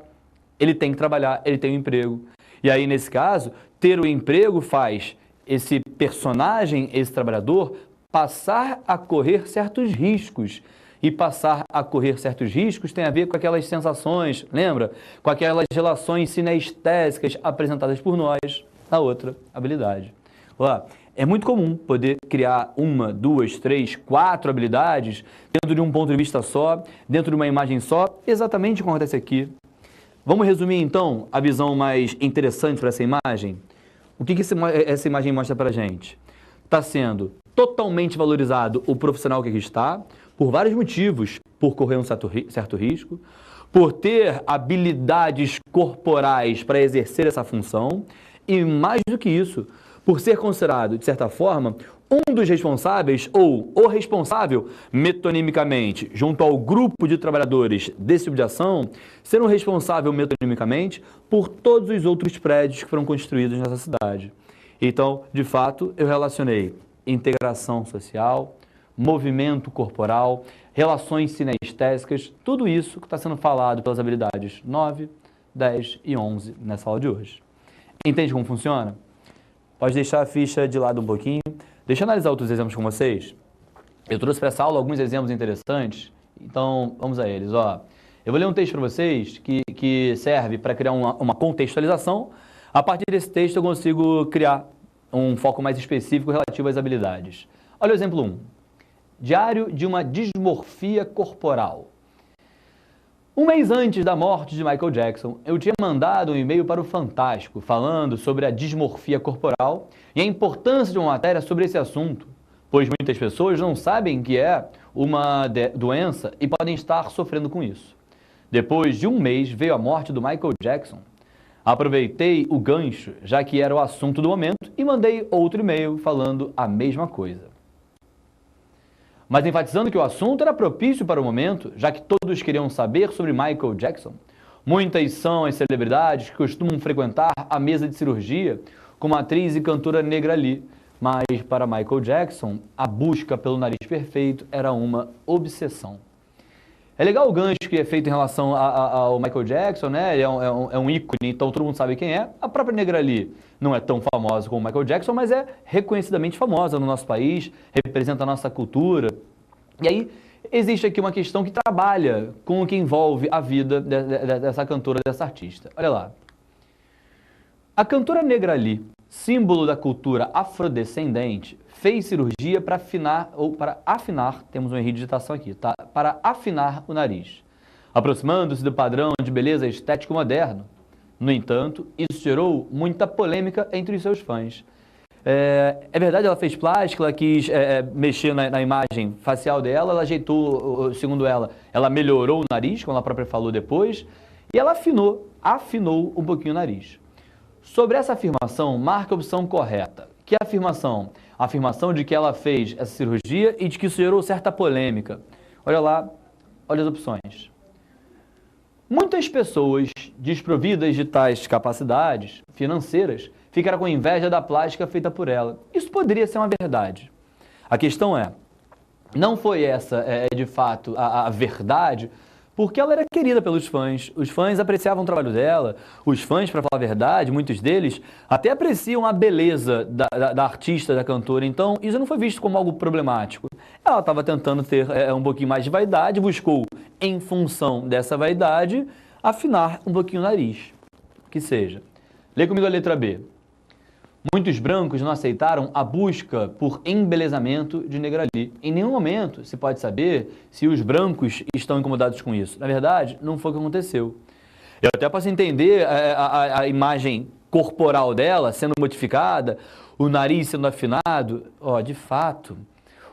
Ele tem que trabalhar, ele tem um emprego. E aí, nesse caso, ter o emprego faz esse personagem, esse trabalhador, passar a correr certos riscos. E passar a correr certos riscos tem a ver com aquelas sensações, lembra? Com aquelas relações sinestésicas apresentadas por nós na outra habilidade. Ó, é muito comum poder criar 1, 2, 3, 4 habilidades dentro de um ponto de vista só, dentro de uma imagem só, exatamente como acontece aqui. Vamos resumir então a visão mais interessante para essa imagem? O que essa imagem mostra para a gente? Está sendo totalmente valorizado o profissional que aqui está, por vários motivos, por correr um certo risco, por ter habilidades corporais para exercer essa função e, mais do que isso, por ser considerado, de certa forma, um dos responsáveis ou o responsável, metonimicamente, junto ao grupo de trabalhadores desse tipo de ação, ser um responsável metonimicamente por todos os outros prédios que foram construídos nessa cidade. Então, de fato, eu relacionei integração social, movimento corporal, relações sinestésicas, tudo isso que está sendo falado pelas habilidades 9, 10 e 11 nessa aula de hoje. Entende como funciona? Pode deixar a ficha de lado um pouquinho. Deixa eu analisar outros exemplos com vocês. Eu trouxe para essa aula alguns exemplos interessantes, então vamos a eles. Ó, eu vou ler um texto para vocês que serve para criar uma contextualização. A partir desse texto eu consigo criar um foco mais específico relativo às habilidades. Olha o exemplo 1. Diário de uma dismorfia corporal. Um mês antes da morte de Michael Jackson, eu tinha mandado um e-mail para o Fantástico falando sobre a dismorfia corporal e a importância de uma matéria sobre esse assunto, pois muitas pessoas não sabem que é uma doença e podem estar sofrendo com isso. Depois de um mês veio a morte do Michael Jackson. Aproveitei o gancho, já que era o assunto do momento, e mandei outro e-mail falando a mesma coisa. Mas enfatizando que o assunto era propício para o momento, já que todos queriam saber sobre Michael Jackson. Muitas são as celebridades que costumam frequentar a mesa de cirurgia, como a atriz e cantora negra Lee, Mas para Michael Jackson, a busca pelo nariz perfeito era uma obsessão. É legal o gancho que é feito em relação ao Michael Jackson, né? Ele é um ícone, então todo mundo sabe quem é. A própria Negra Lee não é tão famosa como o Michael Jackson, mas é reconhecidamente famosa no nosso país, representa a nossa cultura. E aí existe aqui uma questão que trabalha com o que envolve a vida dessa cantora, dessa artista. Olha lá. A cantora Negra Lee, símbolo da cultura afrodescendente, fez cirurgia para afinar, temos um erro de digitação aqui, tá? Para afinar o nariz, aproximando-se do padrão de beleza estético moderno. No entanto, isso gerou muita polêmica entre os seus fãs. É verdade, ela fez plástica, ela quis mexer na imagem facial dela, ela ajeitou, segundo ela melhorou o nariz, como ela própria falou depois, e ela afinou um pouquinho o nariz. Sobre essa afirmação, marque a opção correta. Que afirmação? A afirmação de que ela fez essa cirurgia e de que isso gerou certa polêmica. Olha lá, olha as opções. Muitas pessoas desprovidas de tais capacidades financeiras ficaram com inveja da plástica feita por ela. Isso poderia ser uma verdade. A questão não foi essa, de fato, a verdade, porque ela era querida pelos fãs. Os fãs apreciavam o trabalho dela. Os fãs, para falar a verdade, muitos deles até apreciam a beleza da artista, da cantora. Então, isso não foi visto como algo problemático. Ela estava tentando ter um pouquinho mais de vaidade, buscou, em função dessa vaidade, afinar um pouquinho o nariz. Que seja. Lê comigo a letra B. Muitos brancos não aceitaram a busca por embelezamento de Negra Lee. Em nenhum momento se pode saber se os brancos estão incomodados com isso. Na verdade, não foi o que aconteceu. Eu até posso entender a imagem corporal dela sendo modificada, o nariz sendo afinado. De fato,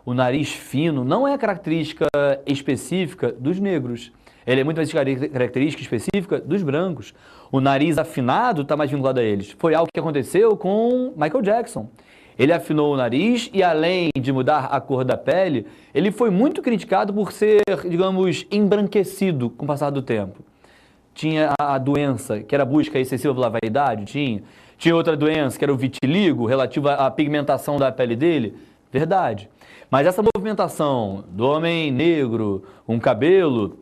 o nariz fino não é característica específica dos negros. Ele é muito mais característica específica dos brancos. O nariz afinado está mais vinculado a eles. Foi algo que aconteceu com Michael Jackson. Ele afinou o nariz e, além de mudar a cor da pele, ele foi muito criticado por ser, digamos, embranquecido com o passar do tempo. Tinha a doença, que era a busca excessiva pela vaidade, tinha outra doença, que era o vitiligo, relativa à pigmentação da pele dele. Verdade. Mas essa movimentação do homem negro, um cabelo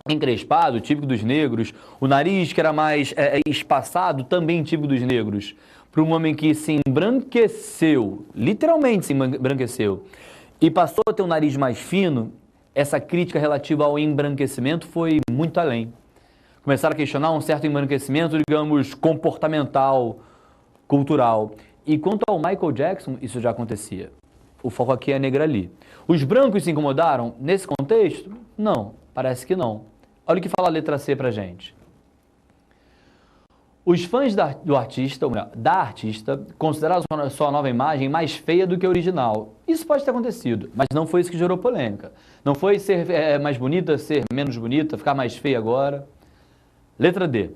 encrespado, típico dos negros, o nariz que era mais espaçado, também típico dos negros, para um homem que se embranqueceu, literalmente se embranqueceu, e passou a ter um nariz mais fino, essa crítica relativa ao embranquecimento foi muito além. Começaram a questionar um certo embranquecimento, digamos, comportamental, cultural. E quanto ao Michael Jackson, isso já acontecia. O foco aqui é a Negra Lee. Os brancos se incomodaram nesse contexto? Não, parece que não. Olha o que fala a letra C pra gente. Os fãs do artista, ou melhor, da artista, consideraram sua nova imagem mais feia do que a original. Isso pode ter acontecido, mas não foi isso que gerou polêmica. Não foi ser mais bonita, ser menos bonita, ficar mais feia agora. Letra D.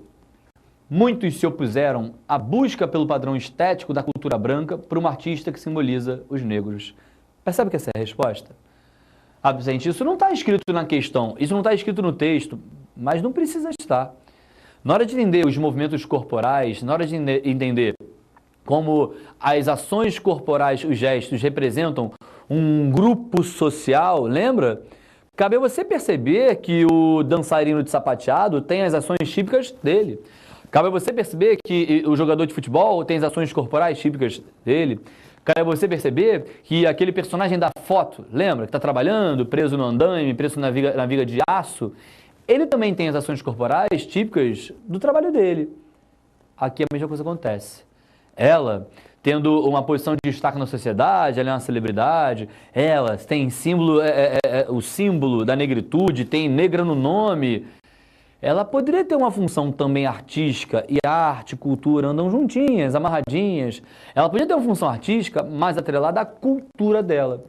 Muitos se opuseram à busca pelo padrão estético da cultura branca por uma artista que simboliza os negros. Percebe que essa é a resposta? Gente, isso não está escrito na questão, isso não está escrito no texto, mas não precisa estar. Na hora de entender os movimentos corporais, na hora de entender como as ações corporais, os gestos, representam um grupo social, lembra? Cabe a você perceber que o dançarino de sapateado tem as ações típicas dele. Cabe a você perceber que o jogador de futebol tem as ações corporais típicas dele. Cabe a você perceber que aquele personagem da foto, lembra? Que está trabalhando, preso no andaime, preso na viga de aço, ele também tem as ações corporais típicas do trabalho dele. Aqui a mesma coisa acontece. Ela, tendo uma posição de destaque na sociedade, ela é uma celebridade, ela tem o símbolo da negritude, tem negra no nome. Ela poderia ter uma função também artística, e arte e cultura andam juntinhas, amarradinhas. Ela poderia ter uma função artística mais atrelada à cultura dela.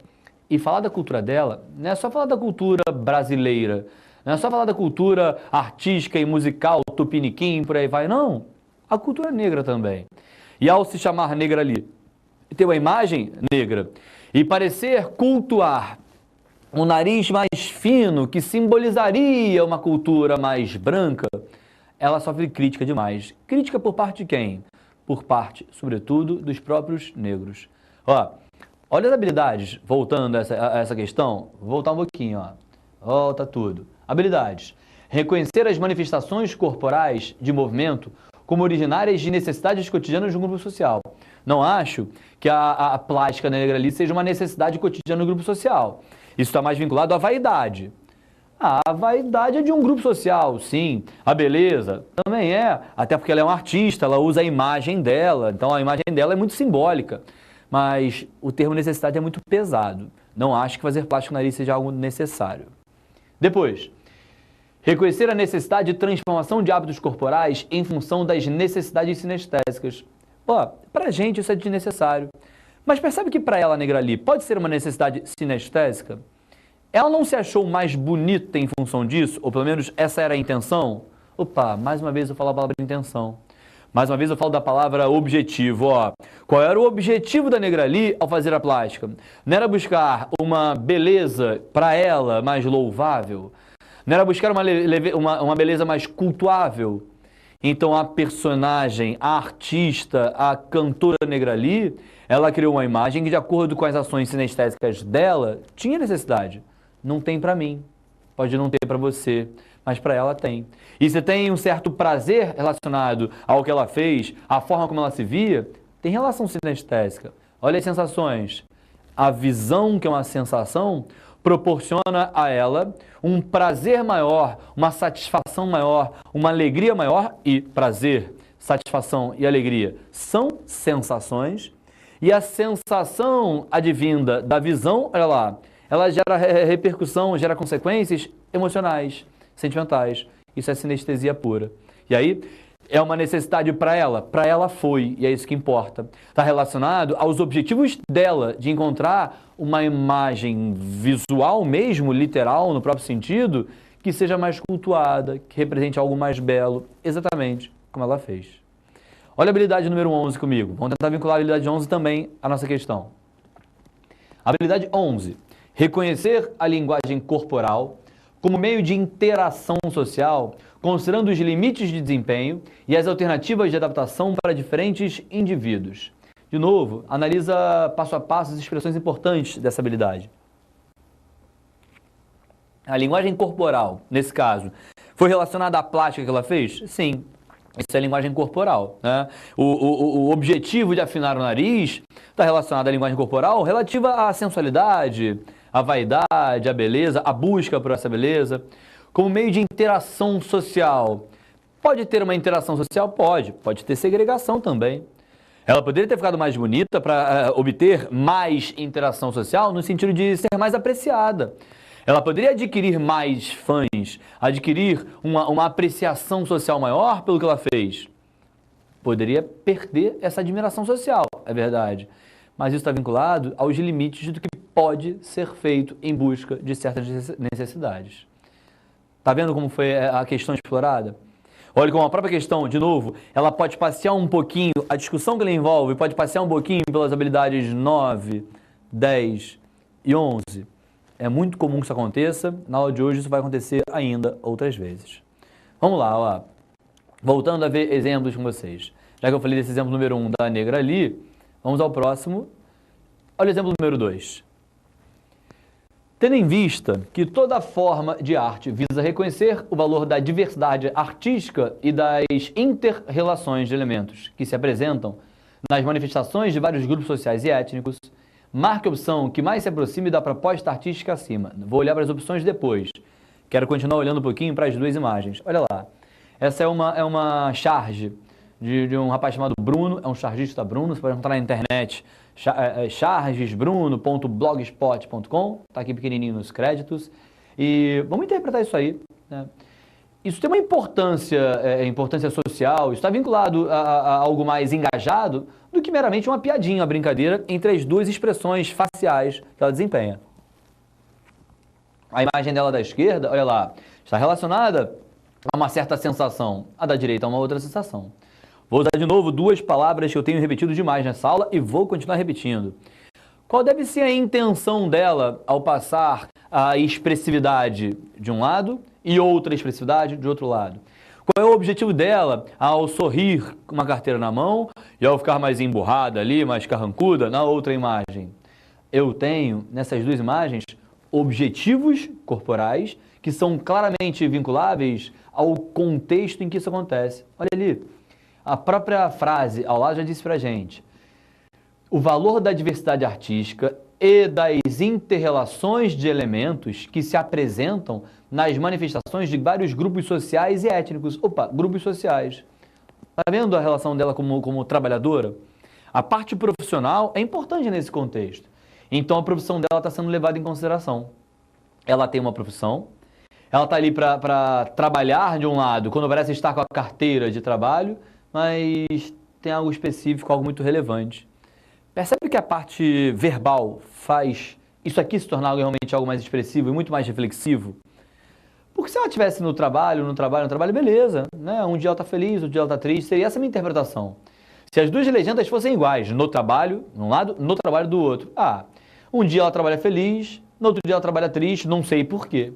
E falar da cultura dela não é só falar da cultura brasileira, não é só falar da cultura artística e musical, tupiniquim, por aí vai, não. A cultura negra também. E ao se chamar Negra Lee, ter uma imagem negra e parecer cultuar um nariz mais fino, que simbolizaria uma cultura mais branca, ela sofre crítica demais. Crítica por parte de quem? Por parte, sobretudo, dos próprios negros. Ó, olha as habilidades, voltando a essa questão, vou voltar um pouquinho, ó. Volta tudo. Habilidades. Reconhecer as manifestações corporais de movimento como originárias de necessidades cotidianas de um grupo social. Não acho que a plástica negra ali seja uma necessidade cotidiana do grupo social. Isso está mais vinculado à vaidade. A vaidade é de um grupo social, sim. A beleza também é, até porque ela é uma artista, ela usa a imagem dela, então a imagem dela é muito simbólica. Mas o termo necessidade é muito pesado. Não acho que fazer plástico no nariz seja algo necessário. Depois, reconhecer a necessidade de transformação de hábitos corporais em função das necessidades sinestésicas. Ó, pra gente isso é desnecessário. Mas percebe que para ela, negra ali, pode ser uma necessidade sinestésica? Ela não se achou mais bonita em função disso? Ou pelo menos essa era a intenção? Opa, mais uma vez eu falo a palavra intenção. Mais uma vez eu falo da palavra objetivo. Ó, qual era o objetivo da negra ali ao fazer a plástica? Não era buscar uma beleza para ela mais louvável? Não era buscar uma beleza mais cultuável? Então a personagem, a artista, a cantora negra ali, ela criou uma imagem que, de acordo com as ações sinestésicas dela, tinha necessidade. Não tem para mim, pode não ter para você, mas para ela tem. E se tem um certo prazer relacionado ao que ela fez, à forma como ela se via, tem relação sinestésica. Olha as sensações. A visão, que é uma sensação, proporciona a ela um prazer maior, uma satisfação maior, uma alegria maior. E prazer, satisfação e alegria são sensações. E a sensação advinda da visão, olha lá, ela gera repercussão, gera consequências emocionais, sentimentais. Isso é sinestesia pura. E aí, é uma necessidade para ela foi, e é isso que importa. Está relacionado aos objetivos dela de encontrar uma imagem visual mesmo, literal, no próprio sentido, que seja mais cultuada, que represente algo mais belo, exatamente como ela fez. Olha a habilidade número 11 comigo. Vamos tentar vincular a habilidade 11 também à nossa questão. Habilidade 11. Reconhecer a linguagem corporal como meio de interação social, considerando os limites de desempenho e as alternativas de adaptação para diferentes indivíduos. De novo, analisa passo a passo as expressões importantes dessa habilidade. A linguagem corporal, nesse caso, foi relacionada à plástica que ela fez? Sim. Isso é linguagem corporal, né? O objetivo de afinar o nariz está relacionado à linguagem corporal relativa à sensualidade, à vaidade, à beleza, à busca por essa beleza, como meio de interação social. Pode ter uma interação social? Pode ter segregação também. Ela poderia ter ficado mais bonita para obter mais interação social no sentido de ser mais apreciada. Ela poderia adquirir mais fãs, adquirir uma apreciação social maior pelo que ela fez. Poderia perder essa admiração social, é verdade. Mas isso está vinculado aos limites do que pode ser feito em busca de certas necessidades. Está vendo como foi a questão explorada? Olha como a própria questão, de novo, ela pode passear um pouquinho, a discussão que ela envolve pode passear um pouquinho pelas habilidades 9, 10 e 11. É muito comum que isso aconteça. Na aula de hoje isso vai acontecer ainda outras vezes. Vamos lá, ó. Voltando a ver exemplos com vocês. Já que eu falei desse exemplo número 1 da negra ali, vamos ao próximo. Olha o exemplo número 2. Tendo em vista que toda forma de arte visa reconhecer o valor da diversidade artística e das inter-relações de elementos que se apresentam nas manifestações de vários grupos sociais e étnicos, marque a opção que mais se aproxime da proposta artística acima. Vou olhar para as opções depois. Quero continuar olhando um pouquinho para as duas imagens. Olha lá. Essa é uma charge de um rapaz chamado Bruno. É um chargista Bruno. Você pode encontrar na internet. chargesbruno.blogspot.com. Está aqui pequenininho nos créditos. E vamos interpretar isso aí, né? Isso tem uma importância social, isso está vinculado a algo mais engajado do que meramente uma piadinha, uma brincadeira entre as duas expressões faciais que ela desempenha. A imagem dela da esquerda, olha lá, está relacionada a uma certa sensação, a da direita a uma outra sensação. Vou usar de novo duas palavras que eu tenho repetido demais nessa aula e vou continuar repetindo. Qual deve ser a intenção dela ao passar a expressividade de um lado e outra expressividade de outro lado? Qual é o objetivo dela ao sorrir com uma carteira na mão e ao ficar mais emburrada ali, mais carrancuda, na outra imagem? Eu tenho, nessas duas imagens, objetivos corporais que são claramente vinculáveis ao contexto em que isso acontece. Olha ali, a própria frase ao lado já disse pra gente: o valor da diversidade artística e das inter-relações de elementos que se apresentam nas manifestações de vários grupos sociais e étnicos. Opa, grupos sociais. Está vendo a relação dela como trabalhadora? A parte profissional é importante nesse contexto. Então a profissão dela está sendo levada em consideração. Ela tem uma profissão, ela está ali para trabalhar de um lado, quando parece estar com a carteira de trabalho, mas tem algo específico, algo muito relevante. Percebe que a parte verbal faz isso aqui se tornar realmente algo mais expressivo e muito mais reflexivo? Porque se ela estivesse no trabalho, beleza, né? Um dia ela está feliz, outro dia ela está triste, seria essa a minha interpretação. Se as duas legendas fossem iguais, no trabalho, de um lado, no trabalho do outro. Um dia ela trabalha feliz, no outro dia ela trabalha triste, não sei porquê.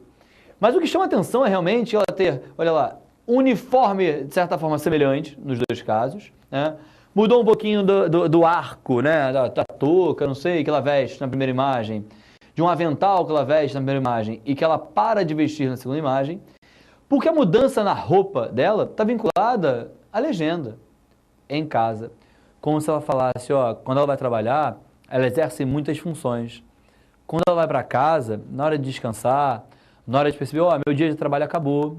Mas o que chama atenção é realmente ela ter, olha lá, uniforme, de certa forma, semelhante nos dois casos, né? Mudou um pouquinho do arco, né? Da touca, não sei, que ela veste na primeira imagem, de um avental que ela veste na primeira imagem e que ela para de vestir na segunda imagem, porque a mudança na roupa dela está vinculada à legenda, em casa. Como se ela falasse, quando ela vai trabalhar, ela exerce muitas funções. Quando ela vai para casa, na hora de descansar, na hora de perceber, meu dia de trabalho acabou,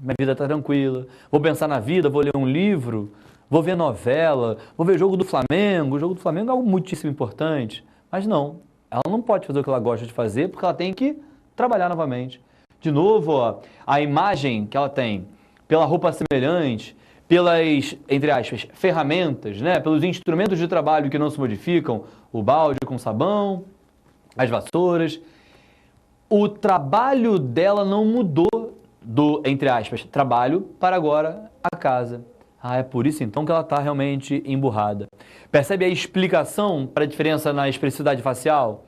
minha vida está tranquila, vou pensar na vida, vou ler um livro, vou ver novela, vou ver jogo do Flamengo. O jogo do Flamengo é algo muitíssimo importante. Mas não, ela não pode fazer o que ela gosta de fazer porque ela tem que trabalhar novamente. De novo, a imagem que ela tem pela roupa semelhante, pelas, entre aspas, ferramentas, né? Pelos instrumentos de trabalho que não se modificam, o balde com sabão, as vassouras. O trabalho dela não mudou do, entre aspas, trabalho para agora a casa. É por isso então que ela está realmente emburrada. Percebe a explicação para a diferença na expressividade facial?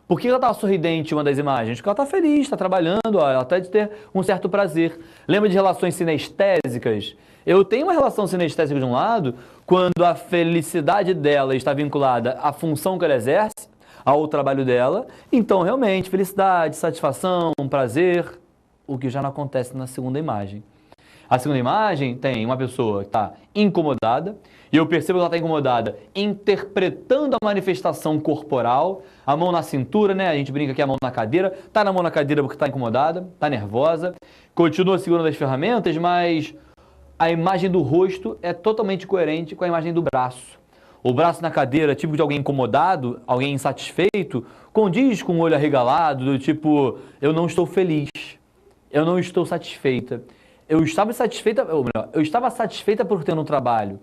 Por que ela está sorridente em uma das imagens? Porque ela está feliz, está trabalhando, ela está de ter um certo prazer. Lembra de relações sinestésicas? Eu tenho uma relação sinestésica de um lado, quando a felicidade dela está vinculada à função que ela exerce, ao trabalho dela. Então, realmente, felicidade, satisfação, prazer, o que já não acontece na segunda imagem. A segunda imagem tem uma pessoa que está incomodada, e eu percebo que ela está incomodada interpretando a manifestação corporal, a mão na cintura, né? A gente brinca que é a mão na cadeira, está na mão na cadeira porque está incomodada, está nervosa, continua segurando as ferramentas, mas a imagem do rosto é totalmente coerente com a imagem do braço. O braço na cadeira, tipo de alguém incomodado, alguém insatisfeito, condiz com o olho arregalado, do tipo, eu não estou feliz, eu não estou satisfeita. Eu estava satisfeita, ou melhor, eu estava satisfeita por ter um trabalho.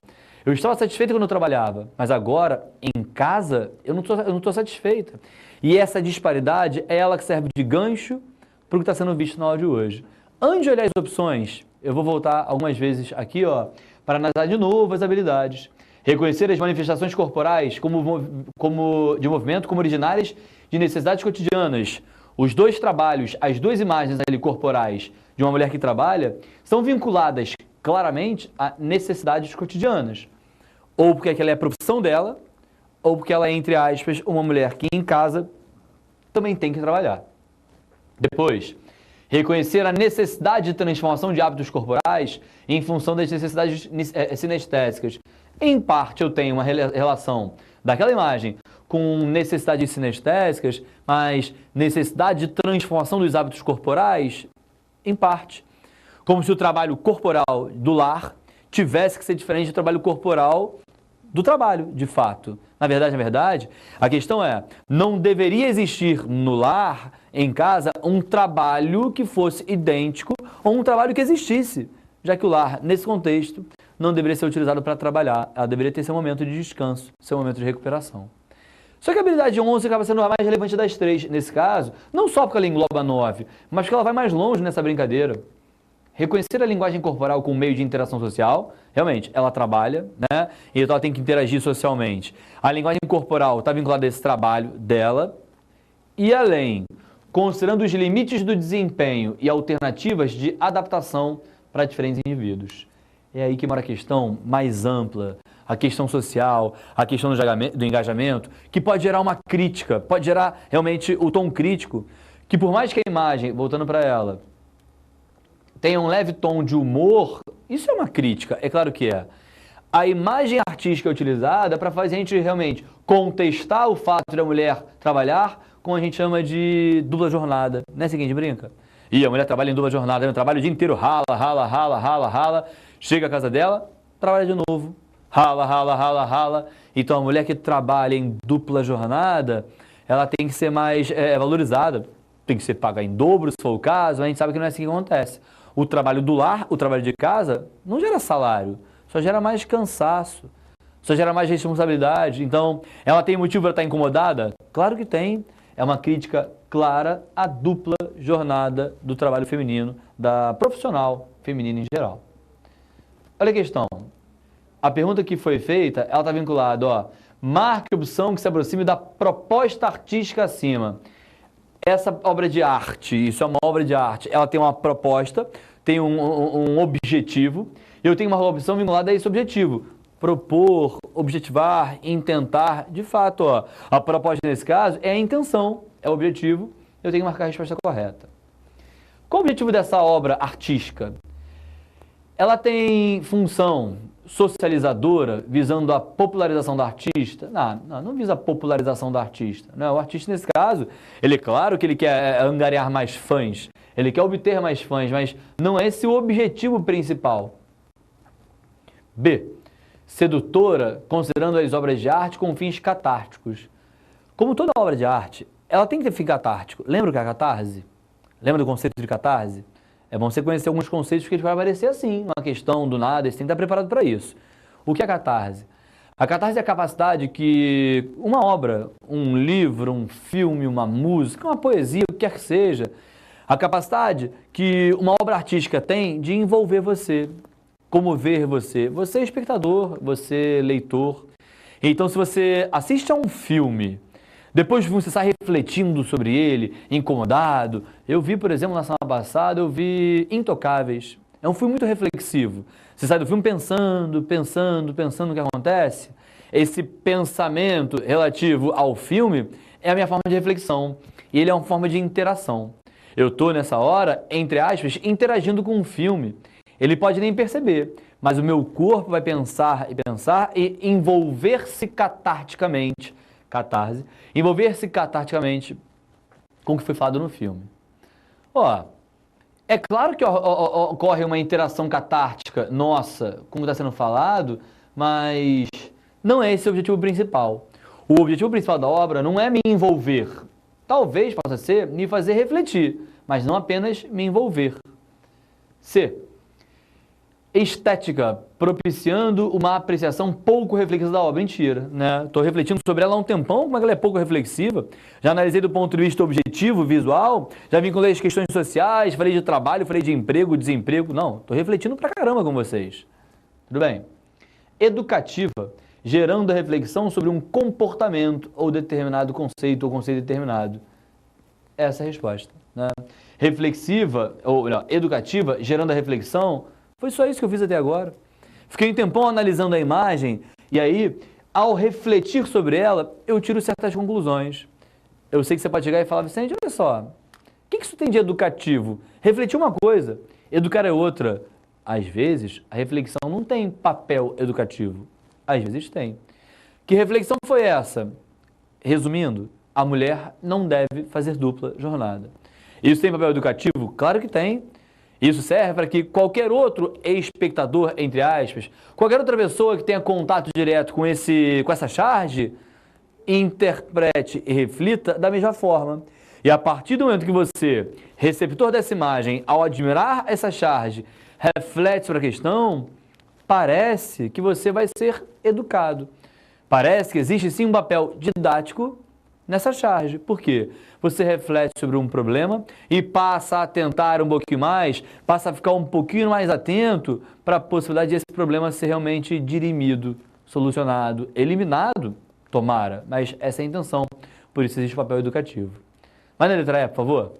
Eu estava satisfeita quando eu trabalhava, mas agora, em casa, eu não estou satisfeita. E essa disparidade é ela que serve de gancho para o que está sendo visto na aula de hoje. Antes de olhar as opções, eu vou voltar algumas vezes aqui, para analisar de novo as habilidades. Reconhecer as manifestações corporais de movimento como originárias de necessidades cotidianas. Os dois trabalhos, as duas imagens ali corporais de uma mulher que trabalha, são vinculadas claramente a necessidades cotidianas. Ou porque aquela é a profissão dela, ou porque ela é, entre aspas, uma mulher que em casa também tem que trabalhar. Depois, reconhecer a necessidade de transformação de hábitos corporais em função das necessidades sinestésicas. Em parte, eu tenho uma relação daquela imagem com necessidades sinestésicas, mas necessidade de transformação dos hábitos corporais, em parte. Como se o trabalho corporal do lar tivesse que ser diferente do trabalho corporal do trabalho, de fato. Na verdade, a questão é, não deveria existir no lar, em casa, um trabalho que fosse idêntico ou um trabalho que existisse, já que o lar, nesse contexto, não deveria ser utilizado para trabalhar, ela deveria ter seu momento de descanso, seu momento de recuperação. Só que a habilidade 11 acaba sendo a mais relevante das três, nesse caso, não só porque ela engloba 9, mas porque ela vai mais longe nessa brincadeira. Reconhecer a linguagem corporal como meio de interação social, realmente, ela trabalha, né? Então ela tem que interagir socialmente. A linguagem corporal está vinculada a esse trabalho dela, e além, considerando os limites do desempenho e alternativas de adaptação para diferentes indivíduos. É aí que mora a questão mais ampla, a questão social, a questão do engajamento, que pode gerar uma crítica, pode gerar realmente o tom crítico, que por mais que a imagem, voltando para ela, tenha um leve tom de humor, isso é uma crítica, é claro que é. A imagem artística é utilizada para fazer a gente realmente contestar o fato de a mulher trabalhar com a gente chama de dupla jornada. Não é assim que a gente brinca? E a mulher trabalha em dupla jornada, trabalha o dia inteiro, rala, chega à casa dela, trabalha de novo, rala. Então a mulher que trabalha em dupla jornada, ela tem que ser mais valorizada, tem que ser paga em dobro, se for o caso, a gente sabe que não é assim que acontece. O trabalho do lar, o trabalho de casa, não gera salário, só gera mais cansaço, só gera mais responsabilidade. Então, ela tem motivo para estar incomodada? Claro que tem. É uma crítica clara à dupla jornada do trabalho feminino, da profissional feminina em geral. Olha a questão. A pergunta que foi feita, ela está vinculada, ó, marque opção que se aproxime da proposta artística acima. Essa obra de arte, isso é uma obra de arte, ela tem uma proposta, tem um objetivo, e eu tenho uma opção vinculada a esse objetivo. Propor, objetivar, intentar, de fato, ó, a proposta nesse caso é a intenção, é o objetivo, eu tenho que marcar a resposta correta. Qual o objetivo dessa obra artística? Ela tem função socializadora, visando a popularização do artista? Não visa a popularização do artista. Não, o artista, nesse caso, ele, claro que ele quer angariar mais fãs, ele quer obter mais fãs, mas não é esse o objetivo principal. B. Sedutora, considerando as obras de arte com fins catárticos. Como toda obra de arte, ela tem que ter fim catártico. Lembra o que é a catarse? Lembra do conceito de catarse? É bom você conhecer alguns conceitos que eles vão aparecer assim, uma questão do nada, você tem que estar preparado para isso. O que é a catarse? A catarse é a capacidade que uma obra, um livro, um filme, uma música, uma poesia, o que quer que seja, a capacidade que uma obra artística tem de envolver você, comover você. Você é espectador, você é leitor. Então, se você assiste a um filme, depois você sai refletindo sobre ele, incomodado. Eu vi, por exemplo, na semana passada, eu vi Intocáveis. É um filme muito reflexivo. Você sai do filme pensando no que acontece. Esse pensamento relativo ao filme é a minha forma de reflexão. E ele é uma forma de interação. Eu estou, nessa hora, entre aspas, interagindo com um filme. Ele pode nem perceber, mas o meu corpo vai pensar e envolver-se catarticamente, catarse, envolver-se catarticamente com o que foi falado no filme. Ó, é claro que ocorre uma interação catártica nossa com o que está sendo falado, mas não é esse o objetivo principal. O objetivo principal da obra não é me envolver. Talvez possa ser me fazer refletir, mas não apenas me envolver. C. Estética, propiciando uma apreciação pouco reflexiva da obra. Mentira, né? Estou refletindo sobre ela há um tempão, como é que ela é pouco reflexiva. Já analisei do ponto de vista objetivo, visual, já vinculei as questões sociais, falei de trabalho, falei de emprego, desemprego. Não, estou refletindo pra caramba com vocês. Tudo bem? Educativa, gerando a reflexão sobre um comportamento ou determinado conceito ou conceito determinado. Essa é a resposta, né? Reflexiva, ou melhor, educativa, gerando a reflexão. Foi só isso que eu fiz até agora. Fiquei um tempão analisando a imagem e aí, ao refletir sobre ela, eu tiro certas conclusões. Eu sei que você pode chegar e falar, Vicente, olha só, o que isso tem de educativo? Refletir uma coisa, educar é outra. Às vezes, a reflexão não tem papel educativo. Às vezes tem. Que reflexão foi essa? Resumindo, a mulher não deve fazer dupla jornada. Isso tem papel educativo? Claro que tem. Isso serve para que qualquer outro espectador, entre aspas, qualquer outra pessoa que tenha contato direto com essa charge, interprete e reflita da mesma forma. E a partir do momento que você, receptor dessa imagem, ao admirar essa charge, reflete sobre a questão, parece que você vai ser educado. Parece que existe sim um papel didático nessa charge. Por quê? Você reflete sobre um problema e passa a tentar um pouquinho mais, passa a ficar um pouquinho mais atento para a possibilidade de esse problema ser realmente dirimido, solucionado, eliminado, tomara. Mas essa é a intenção, por isso existe o papel educativo. Vai na letra E, por favor.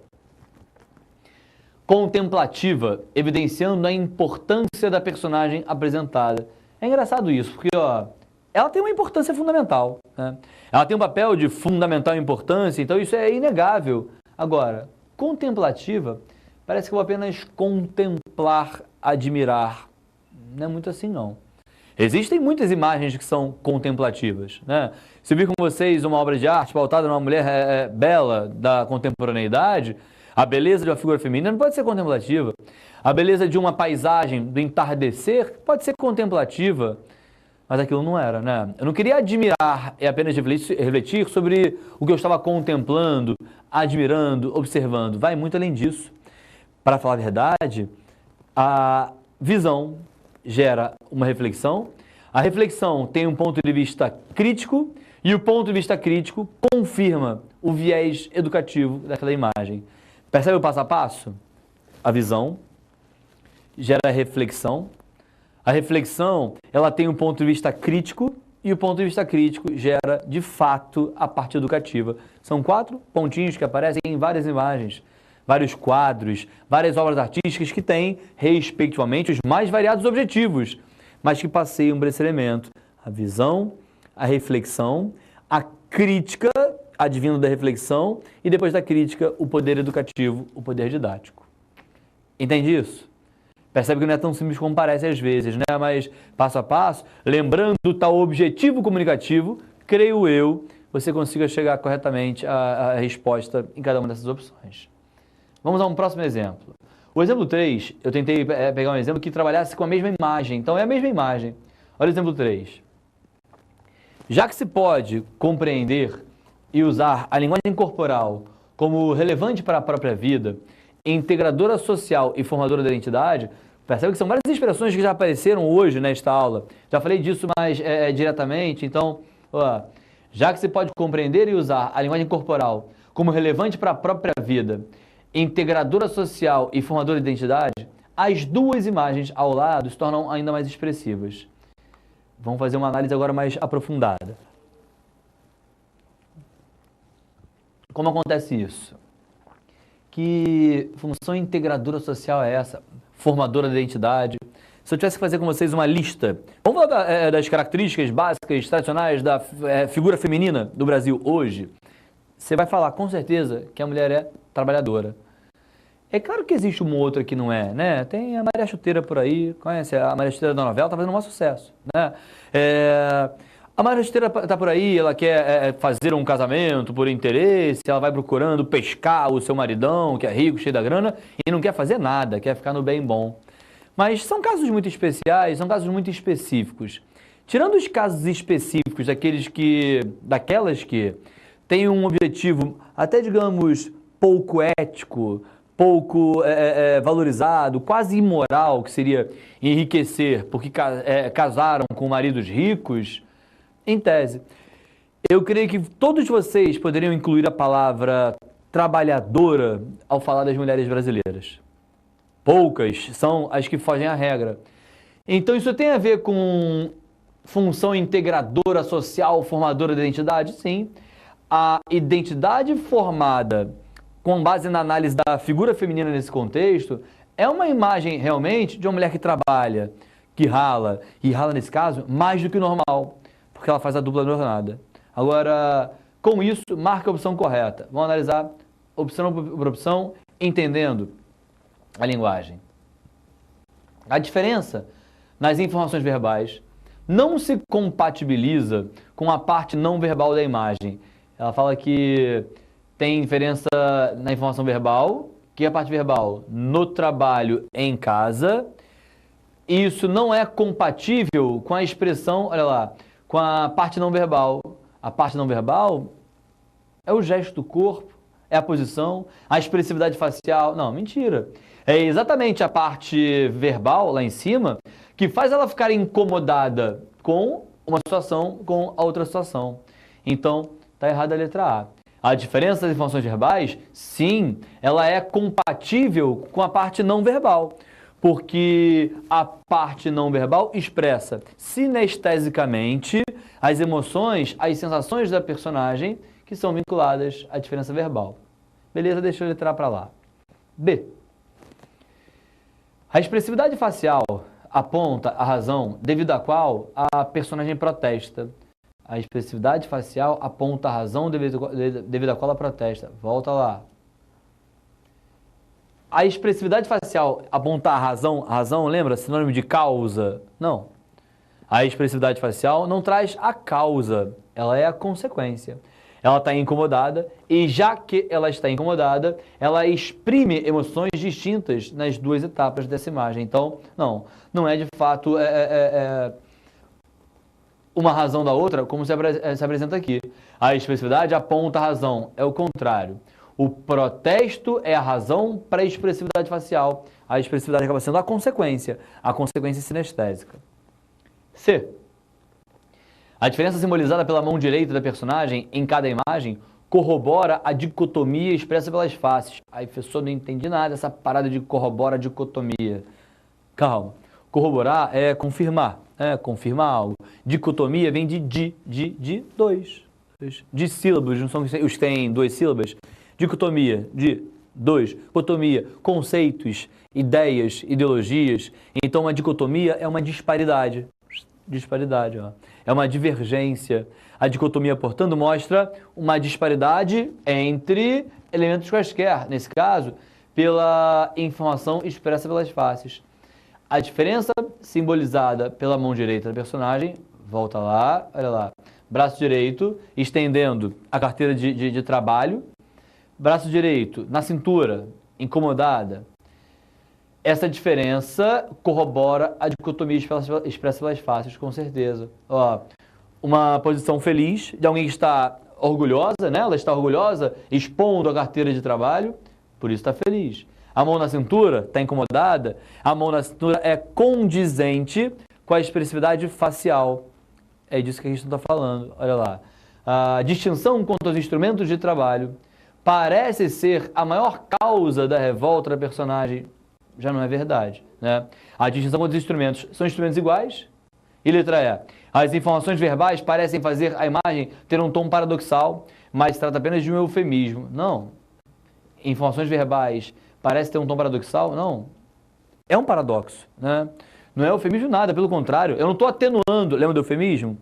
contemplativa, evidenciando a importância da personagem apresentada. É engraçado isso, porque ó, ela tem uma importância fundamental, né? Ela tem um papel de fundamental importância, então isso é inegável. Agora, contemplativa, parece que eu vou apenas contemplar, admirar. Não é muito assim, não. Existem muitas imagens que são contemplativas, né? Se eu vir com vocês uma obra de arte pautada numa mulher bela da contemporaneidade, a beleza de uma figura feminina não pode ser contemplativa. A beleza de uma paisagem, do entardecer, pode ser contemplativa. Mas aquilo não era, né? Eu não queria admirar e apenas refletir sobre o que eu estava contemplando, admirando, observando. Vai muito além disso. Para falar a verdade, a visão gera uma reflexão. A reflexão tem um ponto de vista crítico e o ponto de vista crítico confirma o viés educativo daquela imagem. Percebe o passo a passo? A visão gera a reflexão. A reflexão, ela tem um ponto de vista crítico e o ponto de vista crítico gera, de fato, a parte educativa. São 4 pontinhos que aparecem em várias imagens, vários quadros, várias obras artísticas que têm, respectivamente, os mais variados objetivos, mas que passeiam por esse elemento. A visão, a reflexão, a crítica, advindo da reflexão, e depois da crítica, o poder educativo, o poder didático. Entende isso? Percebe que não é tão simples como parece às vezes, né? Mas passo a passo, lembrando o tal objetivo comunicativo, creio eu, você consiga chegar corretamente à resposta em cada uma dessas opções. Vamos a um próximo exemplo. O exemplo 3, eu tentei pegar um exemplo que trabalhasse com a mesma imagem. Então é a mesma imagem. Olha o exemplo 3. Já que se pode compreender e usar a linguagem corporal como relevante para a própria vida, integradora social e formadora da identidade, percebe que são várias expressões que já apareceram hoje nesta aula. Já falei disso mais diretamente, então, ó, já que se pode compreender e usar a linguagem corporal como relevante para a própria vida, integradora social e formadora de identidade, as duas imagens ao lado se tornam ainda mais expressivas. Vamos fazer uma análise agora mais aprofundada. Como acontece isso? Que função integradora social é essa? Formadora da identidade. Se eu tivesse que fazer com vocês uma lista, vamos falar das características básicas, tradicionais da figura feminina do Brasil hoje, você vai falar com certeza que a mulher é trabalhadora. É claro que existe uma outra que não é, né? Tem a Maria Chuteira por aí, conhece a Maria Chuteira da novela, tá fazendo um maior sucesso, né? A Maria Chuteira tá por aí, ela quer fazer um casamento por interesse, ela vai procurando pescar o seu maridão, que é rico, cheio da grana, e não quer fazer nada, quer ficar no bem bom. Mas são casos muito especiais, são casos muito específicos. Tirando os casos específicos daquelas que têm um objetivo até, digamos, pouco ético, pouco valorizado, quase imoral, que seria enriquecer porque casaram com maridos ricos, em tese, eu creio que todos vocês poderiam incluir a palavra trabalhadora ao falar das mulheres brasileiras. Poucas são as que fogem à regra. Então isso tem a ver com função integradora social, formadora de identidade? Sim. A identidade formada com base na análise da figura feminina nesse contexto é uma imagem realmente de uma mulher que trabalha, que rala, e rala nesse caso mais do que o normal, porque ela faz a dupla jornada. Agora, com isso, marca a opção correta. Vamos analisar opção por opção, entendendo a linguagem. A diferença nas informações verbais não se compatibiliza com a parte não verbal da imagem. Ela fala que tem diferença na informação verbal, que é a parte verbal no trabalho, em casa. Isso não é compatível com a expressão, olha lá, com a parte não verbal. A parte não verbal é o gesto do corpo, é a posição, a expressividade facial. Não, mentira. É exatamente a parte verbal, lá em cima, que faz ela ficar incomodada com uma situação, com a outra situação. Então, está errada a letra A. A diferença das informações verbais, sim, ela é compatível com a parte não verbal, porque a parte não verbal expressa sinestesicamente as emoções, as sensações da personagem que são vinculadas à diferença verbal. Beleza? Deixa eu letrar para lá. B. A expressividade facial aponta a razão devido à qual a personagem protesta. A expressividade facial aponta a razão devido à qual ela protesta. Volta lá. A expressividade facial aponta a razão, lembra? Sinônimo de causa? Não. A expressividade facial não traz a causa, ela é a consequência. Ela está incomodada e, já que ela está incomodada, ela exprime emoções distintas nas duas etapas dessa imagem. Então, não é de fato uma razão da outra, como se apresenta aqui. A expressividade aponta a razão, é o contrário. O protesto é a razão para a expressividade facial. A expressividade acaba sendo a consequência sinestésica. C. A diferença simbolizada pela mão direita da personagem em cada imagem corrobora a dicotomia expressa pelas faces. Aí, professor, não entendi nada dessa parada de corrobora a dicotomia. Calma. Corroborar é confirmar, confirmar algo. Dicotomia vem de dois. De sílabos, não são os que têm duas sílabas. Dicotomia, de dois. Dicotomia, conceitos, ideias, ideologias. Então, uma dicotomia é uma disparidade. Disparidade, ó. É uma divergência. A dicotomia, portanto, mostra uma disparidade entre elementos quaisquer, nesse caso, pela informação expressa pelas faces. A diferença simbolizada pela mão direita da personagem, volta lá, olha lá, braço direito, estendendo a carteira de trabalho, braço direito na cintura, incomodada. Essa diferença corrobora a dicotomia expressa pelas faces, com certeza. Ó, uma posição feliz de alguém que está orgulhosa, né? Ela está orgulhosa, expondo a carteira de trabalho, por isso está feliz. A mão na cintura está incomodada, a mão na cintura é condizente com a expressividade facial. É disso que a gente está falando, olha lá. A distinção quanto aos instrumentos de trabalho parece ser a maior causa da revolta da personagem. Já não é verdade, né? A distinção quanto aos instrumentos são instrumentos iguais? E letra E. As informações verbais parecem fazer a imagem ter um tom paradoxal, mas trata apenas de um eufemismo. Não. Informações verbais parecem ter um tom paradoxal? Não. É um paradoxo, né? Não é eufemismo nada, pelo contrário. Eu não estou atenuando. Lembra do eufemismo?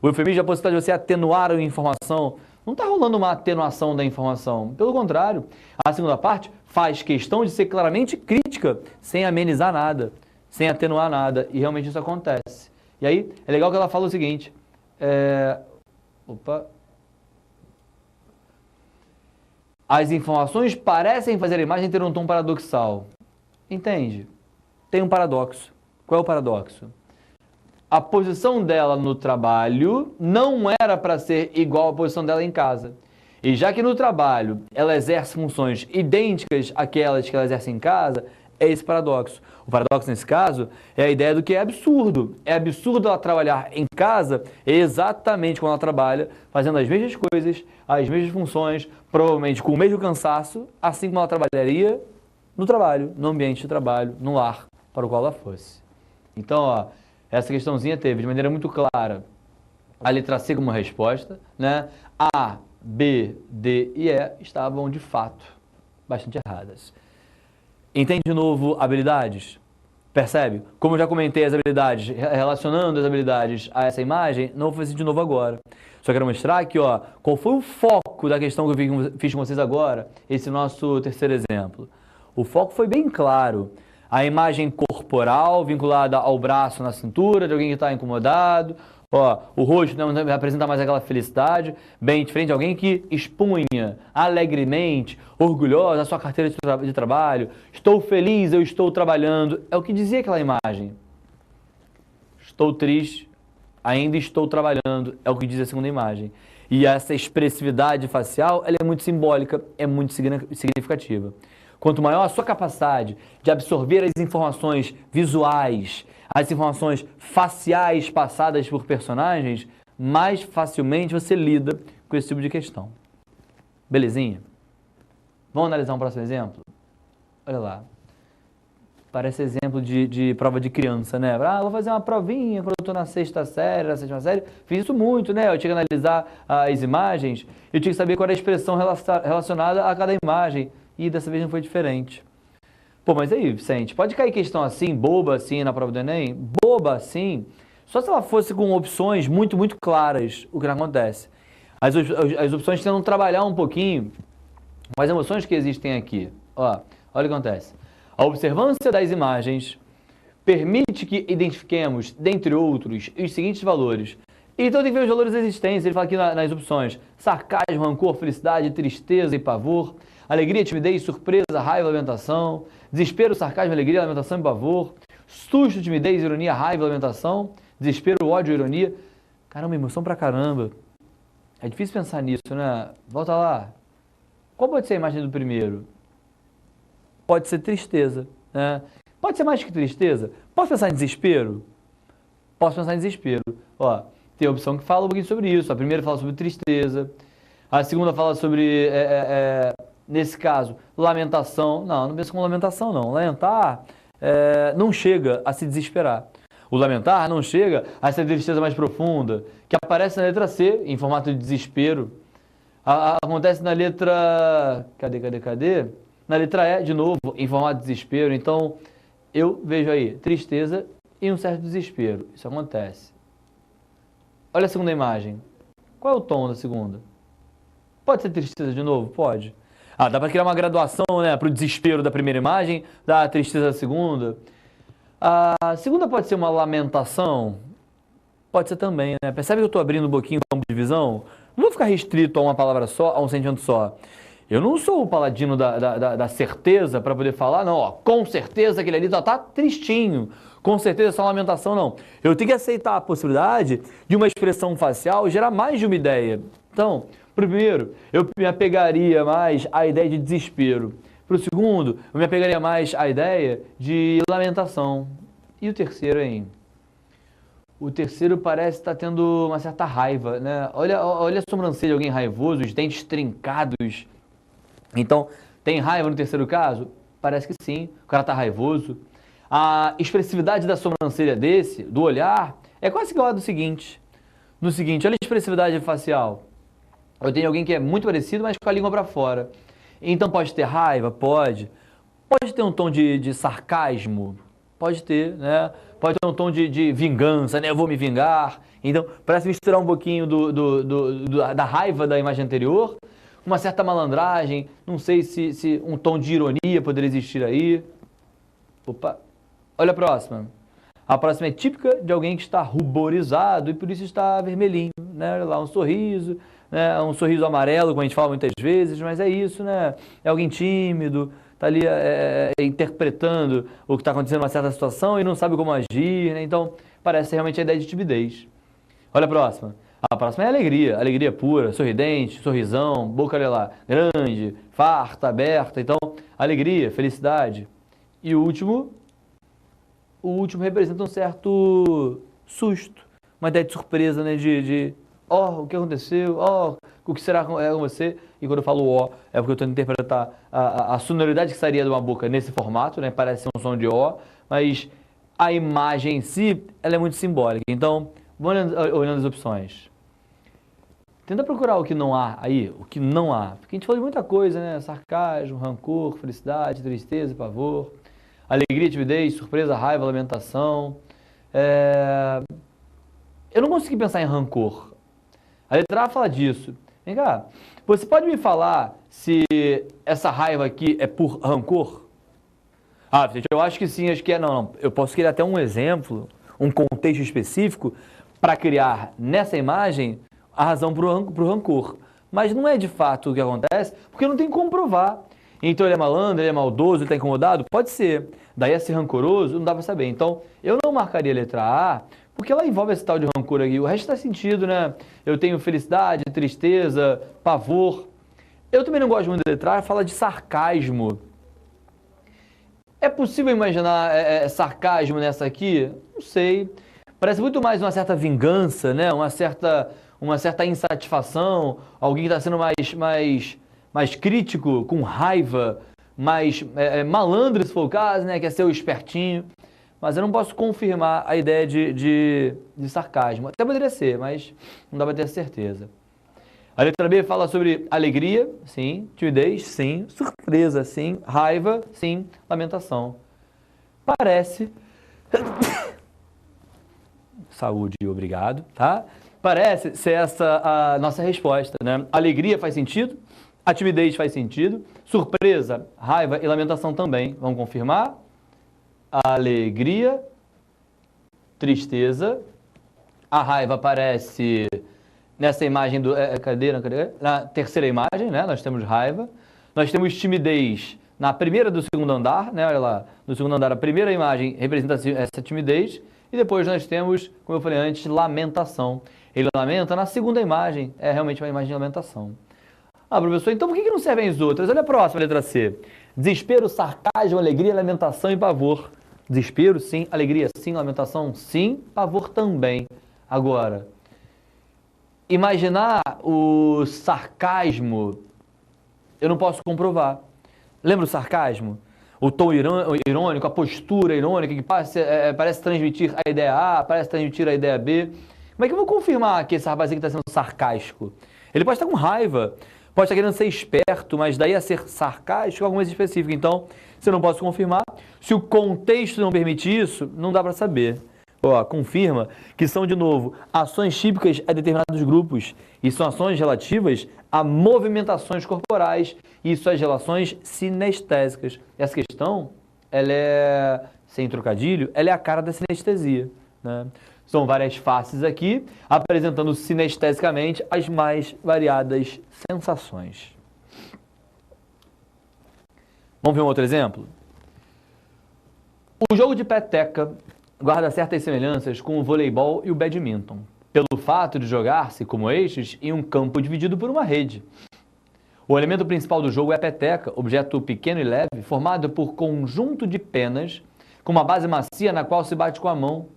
O eufemismo é a possibilidade de você atenuar a informação. Não está rolando uma atenuação da informação. Pelo contrário, a segunda parte faz questão de ser claramente crítica, sem amenizar nada, sem atenuar nada. E realmente isso acontece. E aí, é legal que ela fala o seguinte. As informações parecem fazer a imagem ter um tom paradoxal. Entende? Tem um paradoxo. Qual é o paradoxo? A posição dela no trabalho não era para ser igual à posição dela em casa. E já que no trabalho ela exerce funções idênticas àquelas que ela exerce em casa, é esse paradoxo. O paradoxo nesse caso é a ideia do que é absurdo. É absurdo ela trabalhar em casa exatamente quando ela trabalha, fazendo as mesmas coisas, as mesmas funções, provavelmente com o mesmo cansaço, assim como ela trabalharia no trabalho, no ambiente de trabalho, no lar para o qual ela fosse. Então, ó, essa questãozinha teve de maneira muito clara a letra C como resposta, né? A, B, D e E estavam de fato bastante erradas. Entende de novo habilidades? Percebe? Como eu já comentei as habilidades, relacionando as habilidades a essa imagem, não vou fazer de novo agora. Só quero mostrar aqui, ó, qual foi o foco da questão que eu fiz com vocês agora, esse nosso terceiro exemplo. O foco foi bem claro. A imagem corporal vinculada ao braço na cintura de alguém que está incomodado. Ó, o rosto não representa mais aquela felicidade, bem diferente de alguém que expunha alegremente, orgulhosa, a sua carteira de trabalho. Estou feliz, eu estou trabalhando. É o que dizia aquela imagem. Estou triste, ainda estou trabalhando. É o que diz a segunda imagem. E essa expressividade facial, ela é muito simbólica, é muito significativa. Quanto maior a sua capacidade de absorver as informações visuais, as informações faciais passadas por personagens, mais facilmente você lida com esse tipo de questão. Belezinha? Vamos analisar um próximo exemplo? Olha lá. Parece exemplo de prova de criança, né? Ah, vou fazer uma provinha quando eu estou na sexta série, na sétima série. Fiz isso muito, né? Eu tinha que analisar as imagens, eu tinha que saber qual era a expressão relacionada a cada imagem. E dessa vez não foi diferente. Pô, mas aí, Vicente, pode cair questão assim, boba assim na prova do Enem? Boba assim, só se ela fosse com opções muito, muito claras, o que não acontece. As opções tentam trabalhar um pouquinho com as emoções que existem aqui. Ó, olha o que acontece. A observância das imagens permite que identifiquemos, dentre outros, os seguintes valores. Então tem que ver os valores existentes. Ele fala aqui nas opções: sarcasmo, rancor, felicidade, tristeza e pavor, alegria, timidez, surpresa, raiva, lamentação, desespero, sarcasmo, alegria, lamentação e pavor, susto, timidez, ironia, raiva, lamentação, desespero, ódio, ironia. Caramba, emoção pra caramba. É difícil pensar nisso, né? Volta lá. Qual pode ser a imagem do primeiro? Pode ser tristeza, né? Pode ser mais que tristeza. Posso pensar em desespero? Posso pensar em desespero. Ó, tem a opção que fala um pouquinho sobre isso. A primeira fala sobre tristeza. A segunda fala sobre, nesse caso, lamentação. Não, não penso como lamentação, não. Lamentar não chega a se desesperar. O lamentar não chega a essa tristeza mais profunda, que aparece na letra C, em formato de desespero. Acontece na letra... Cadê? Na letra E, de novo, em formato de desespero. Então, eu vejo aí tristeza e um certo desespero. Isso acontece. Olha a segunda imagem. Qual é o tom da segunda? Pode ser tristeza de novo? Pode. Dá para criar uma graduação, né, para o desespero da primeira imagem, da tristeza da segunda. A segunda pode ser uma lamentação? Pode ser também, né? Percebe que eu estou abrindo um pouquinho o campo de visão? Não vou ficar restrito a uma palavra só, a um sentimento só. Eu não sou o paladino da certeza para poder falar, não, ó, com certeza aquele ali tá tristinho, com certeza essa lamentação, não. Eu tenho que aceitar a possibilidade de uma expressão facial gerar mais de uma ideia. Então, primeiro, eu me apegaria mais à ideia de desespero. Para o segundo, eu me apegaria mais à ideia de lamentação. E o terceiro, hein? O terceiro parece estar tendo uma certa raiva, né? Olha a sobrancelha de alguém raivoso, os dentes trincados. Então, tem raiva no terceiro caso? Parece que sim, o cara está raivoso. A expressividade da sobrancelha do olhar, é quase igual a do seguinte. No seguinte, olha a expressividade facial. Eu tenho alguém que é muito parecido, mas com a língua para fora. Então pode ter raiva? Pode. Pode ter um tom de sarcasmo? Pode ter, né? Pode ter um tom de vingança, né? Eu vou me vingar. Então, parece misturar um pouquinho da raiva da imagem anterior, uma certa malandragem, não sei se um tom de ironia poderia existir aí. Opa, olha a próxima. A próxima é típica de alguém que está ruborizado e por isso está vermelhinho, né? Olha lá, um sorriso, né? Um sorriso amarelo, como a gente fala muitas vezes, mas é isso, né? É alguém tímido, está ali interpretando o que está acontecendo em uma certa situação e não sabe como agir, né? Então, parece realmente a ideia de timidez. Olha a próxima. A próxima é alegria pura, sorridente, sorrisão, boca, olha lá, grande, farta, aberta. Então, alegria, felicidade. E o último representa um certo susto, uma ideia de surpresa, né? O que aconteceu? O que será com você? E quando eu falo é porque eu estou a interpretar a sonoridade que sairia de uma boca nesse formato, né? Parece ser um som de mas a imagem em si, ela é muito simbólica. Então, vamos olhando as opções. Tenta procurar o que não há aí, o que não há. Porque a gente falou de muita coisa, né? Sarcasmo, rancor, felicidade, tristeza, pavor, alegria, timidez, surpresa, raiva, lamentação. Eu não consegui pensar em rancor. A letra A fala disso. Vem cá, você pode me falar se essa raiva aqui é por rancor? Gente, eu acho que sim, acho que é. Não. Eu posso criar até um exemplo, um contexto específico para criar nessa imagem a razão para o rancor. Mas não é de fato o que acontece, porque não tem como provar. Então ele é malandro, ele é maldoso, ele está incomodado? Pode ser. Daí a ser rancoroso, não dá para saber. Então eu não marcaria a letra A, porque ela envolve esse tal de rancor aqui. O resto faz sentido, né? Eu tenho felicidade, tristeza, pavor. Eu também não gosto muito da letra A, fala de sarcasmo. É possível imaginar sarcasmo nessa aqui? Não sei. Parece muito mais uma certa vingança, né? Uma certa insatisfação, alguém que está sendo mais crítico, com raiva, mais malandro, se for o caso, né? Quer ser o espertinho. Mas eu não posso confirmar a ideia de sarcasmo. Até poderia ser, mas não dá para ter certeza. A letra B fala sobre alegria, sim. Timidez, sim. Surpresa, sim. Raiva, sim. Lamentação. Parece... Saúde, obrigado, tá? Parece ser essa a nossa resposta, né? Alegria faz sentido, a timidez faz sentido, surpresa, raiva e lamentação também. Vamos confirmar? Alegria, tristeza, a raiva aparece nessa imagem do... cadê? Na terceira imagem, né? Nós temos raiva. Nós temos timidez na primeira do segundo andar, né? Olha lá, no segundo andar a primeira imagem representa essa timidez. E depois nós temos, como eu falei antes, lamentação. Ele lamenta na segunda imagem, é realmente uma imagem de lamentação. Ah, professor, então por que não servem as outras? Olha a próxima, letra C. Desespero, sarcasmo, alegria, lamentação e pavor. Desespero, sim. Alegria, sim. Lamentação, sim. Pavor também. Agora, imaginar o sarcasmo, eu não posso comprovar. Lembra o sarcasmo? O tom irônico, a postura irônica que parece transmitir a ideia A, parece transmitir a ideia B. Como é que eu vou confirmar que esse rapaz aqui está sendo sarcástico? Ele pode estar com raiva, pode estar querendo ser esperto, mas daí a ser sarcástico é algo mais específico. Então, se eu não posso confirmar, se o contexto não permite isso, não dá para saber. Ó, confirma que são, de novo, ações típicas a determinados grupos e são ações relativas a movimentações corporais e suas relações sinestésicas. Essa questão, ela é, sem trocadilho, ela é a cara da sinestesia, né? São várias faces aqui, apresentando sinestesicamente as mais variadas sensações. Vamos ver um outro exemplo? O jogo de peteca guarda certas semelhanças com o voleibol e o badminton, pelo fato de jogar-se como eixos em um campo dividido por uma rede. O elemento principal do jogo é a peteca, objeto pequeno e leve, formado por conjunto de penas com uma base macia na qual se bate com a mão.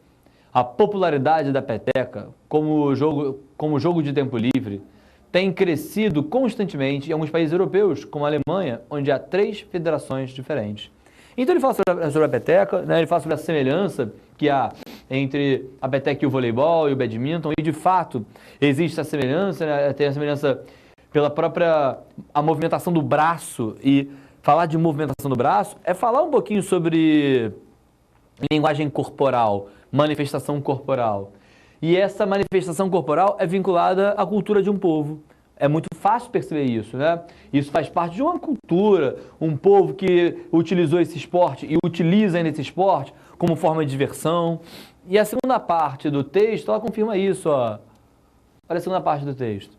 A popularidade da peteca como jogo de tempo livre tem crescido constantemente em alguns países europeus, como a Alemanha, onde há 3 federações diferentes. Então ele fala sobre a peteca, né? Ele fala sobre a semelhança que há entre a peteca e o voleibol e o badminton, e de fato existe a semelhança, né? Tem a semelhança pela própria a movimentação do braço, e falar de movimentação do braço é falar um pouquinho sobre linguagem corporal, manifestação corporal. E essa manifestação corporal é vinculada à cultura de um povo. É muito fácil perceber isso, né? Isso faz parte de uma cultura, um povo que utilizou esse esporte e utiliza ainda esse esporte como forma de diversão. E a segunda parte do texto, ela confirma isso, ó. Olha a segunda parte do texto.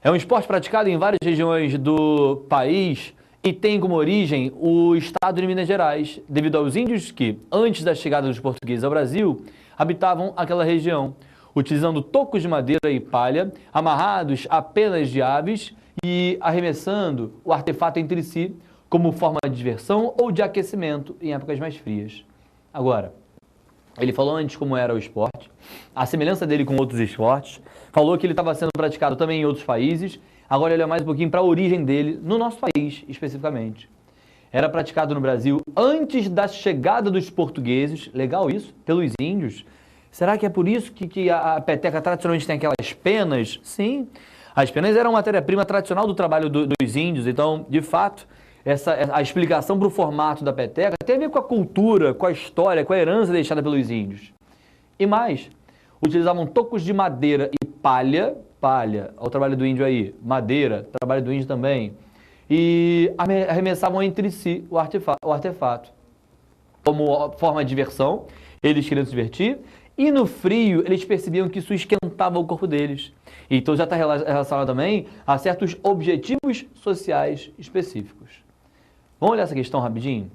É um esporte praticado em várias regiões do país e tem como origem o estado de Minas Gerais, devido aos índios que, antes da chegada dos portugueses ao Brasil, habitavam aquela região, utilizando tocos de madeira e palha, amarrados a penas de aves e arremessando o artefato entre si como forma de diversão ou de aquecimento em épocas mais frias. Agora, ele falou antes como era o esporte, a semelhança dele com outros esportes, falou que ele estava sendo praticado também em outros países, agora ele é mais um pouquinho para a origem dele, no nosso país especificamente. Era praticado no Brasil antes da chegada dos portugueses, legal isso, pelos índios. Será que é por isso que a peteca tradicionalmente tem aquelas penas? Sim, as penas eram matéria-prima tradicional do trabalho dos índios, então, de fato, a explicação para o formato da peteca tem a ver com a cultura, com a história, com a herança deixada pelos índios. E mais, utilizavam tocos de madeira e palha, olha o trabalho do índio aí, madeira, trabalho do índio também, e arremessavam entre si o artefato. Como forma de diversão, eles queriam se divertir, e no frio eles percebiam que isso esquentava o corpo deles. Então já está relacionado também a certos objetivos sociais específicos. Vamos olhar essa questão rapidinho?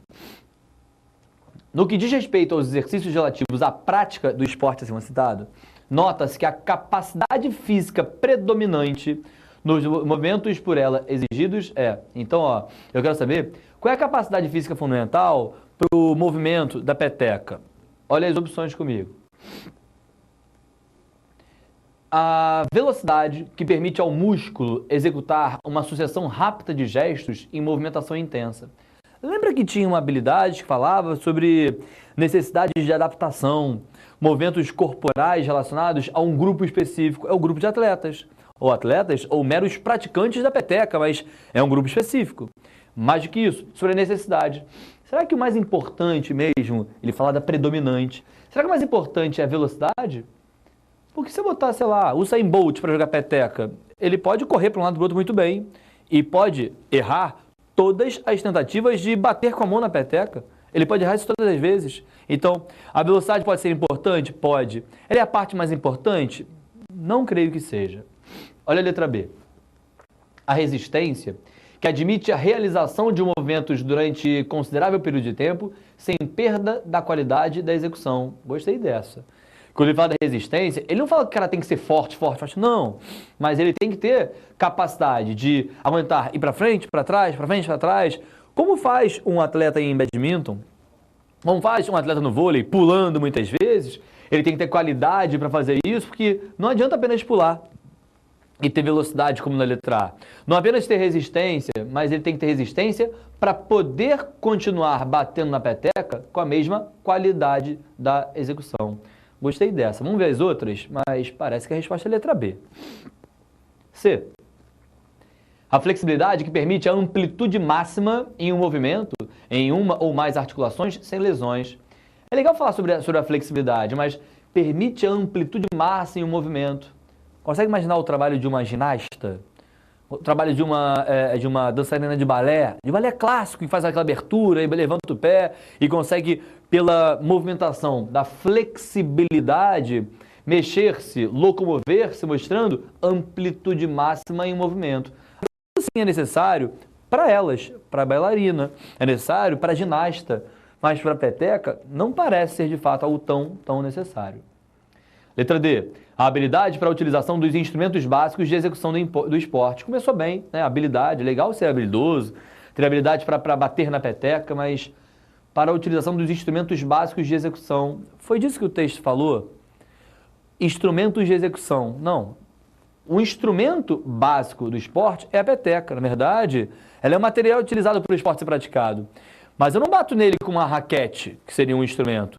No que diz respeito aos exercícios relativos à prática do esporte acima citado, nota-se que a capacidade física predominante nos movimentos por ela exigidos é... Então, ó, eu quero saber qual é a capacidade física fundamental para o movimento da peteca. Olha as opções comigo. A velocidade que permite ao músculo executar uma sucessão rápida de gestos em movimentação intensa. Lembra que tinha uma habilidade que falava sobre necessidades de adaptação, movimentos corporais relacionados a um grupo específico, é o grupo de atletas. ou atletas ou meros praticantes da peteca, mas é um grupo específico. Mais do que isso, sobre a necessidade. Será que o mais importante mesmo, ele fala da predominante, será que o mais importante é a velocidade? Porque se eu botar, sei lá, o Usain Bolt para jogar peteca, ele pode correr para um lado e para o outro muito bem e pode errar todas as tentativas de bater com a mão na peteca. Ele pode errar isso todas as vezes. Então, a velocidade pode ser importante? Pode. Ela é a parte mais importante? Não creio que seja. Olha a letra B. A resistência, que admite a realização de movimentos durante considerável período de tempo, sem perda da qualidade da execução. Gostei dessa. Quando ele fala da resistência, ele não fala que o cara tem que ser forte, não. Mas ele tem que ter capacidade de aguentar, ir para frente, para trás, para frente, para trás. Como faz um atleta em badminton? Como faz um atleta no vôlei, pulando muitas vezes? Ele tem que ter qualidade para fazer isso, porque não adianta apenas pular e ter velocidade como na letra A. Não apenas ter resistência, mas ele tem que ter resistência para poder continuar batendo na peteca com a mesma qualidade da execução. Gostei dessa. Vamos ver as outras, mas parece que a resposta é a letra B. C. A flexibilidade que permite a amplitude máxima em um movimento, em uma ou mais articulações, sem lesões. É legal falar sobre a flexibilidade, mas permite a amplitude máxima em um movimento. Consegue imaginar o trabalho de uma ginasta? O trabalho de uma dançarina de balé clássico, que faz aquela abertura e levanta o pé e consegue, pela movimentação da flexibilidade, mexer-se, locomover-se, mostrando amplitude máxima em um movimento. Isso sim é necessário para elas, para a bailarina, é necessário para a ginasta, mas para a peteca não parece ser de fato algo tão necessário. Letra D. A habilidade para a utilização dos instrumentos básicos de execução do esporte. Começou bem, né? Habilidade, legal ser habilidoso, ter habilidade para bater na peteca, mas para a utilização dos instrumentos básicos de execução. Foi disso que o texto falou? Instrumentos de execução. Não. O instrumento básico do esporte é a peteca. Na verdade, ela é um material utilizado para o esporte ser praticado. Mas eu não bato nele com uma raquete, que seria um instrumento.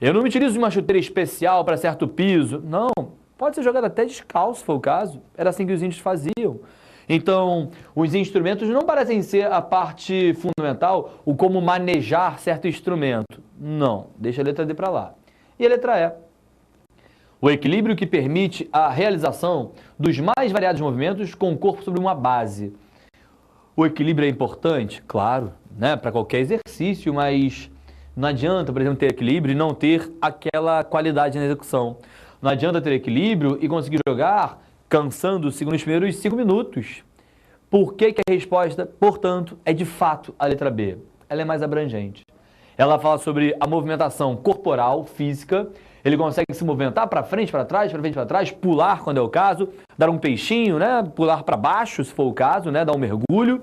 Eu não me utilizo de uma chuteira especial para certo piso. Não, pode ser jogado até descalço, se for o caso. Era assim que os índios faziam. Então, os instrumentos não parecem ser a parte fundamental, o como manejar certo instrumento. Não, deixa a letra D para lá. E a letra E. O equilíbrio que permite a realização dos mais variados movimentos com o corpo sobre uma base. O equilíbrio é importante? Claro, né, para qualquer exercício, mas não adianta, por exemplo, ter equilíbrio e não ter aquela qualidade na execução. Não adianta ter equilíbrio e conseguir jogar cansando-se nos primeiros 5 minutos. Por que a resposta, portanto, é de fato a letra B? Ela é mais abrangente. Ela fala sobre a movimentação corporal, física. Ele consegue se movimentar para frente, para trás, para frente, para trás, pular quando é o caso, dar um peixinho, né? Pular para baixo, se for o caso, né? Dar um mergulho.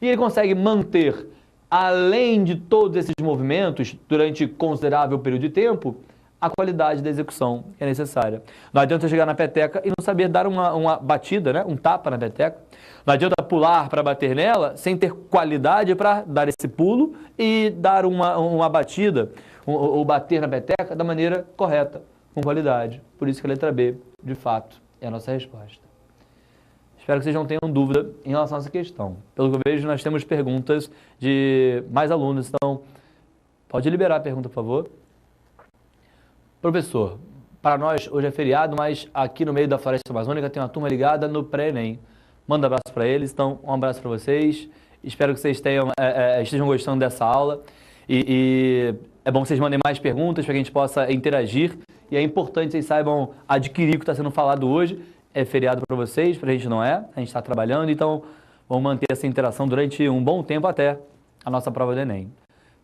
E ele consegue manter, além de todos esses movimentos, durante considerável período de tempo, a qualidade da execução que é necessária. Não adianta chegar na peteca e não saber dar uma batida, né? Um tapa na peteca. Não adianta pular para bater nela sem ter qualidade para dar esse pulo e dar uma batida ou bater na peteca da maneira correta, com qualidade. Por isso que a letra B, de fato, é a nossa resposta. Espero que vocês não tenham dúvida em relação a essa questão. Pelo que eu vejo, nós temos perguntas de mais alunos, então pode liberar a pergunta, por favor. Professor, para nós hoje é feriado, mas aqui no meio da Floresta Amazônica tem uma turma ligada no pré-ENEM. Manda um abraço para eles, então um abraço para vocês. Espero que vocês estejam gostando dessa aula e é bom que vocês mandem mais perguntas para que a gente possa interagir. E é importante que vocês saibam adquirir o que está sendo falado hoje. É feriado para vocês, para a gente não é. A gente está trabalhando, então vamos manter essa interação durante um bom tempo até a nossa prova do Enem.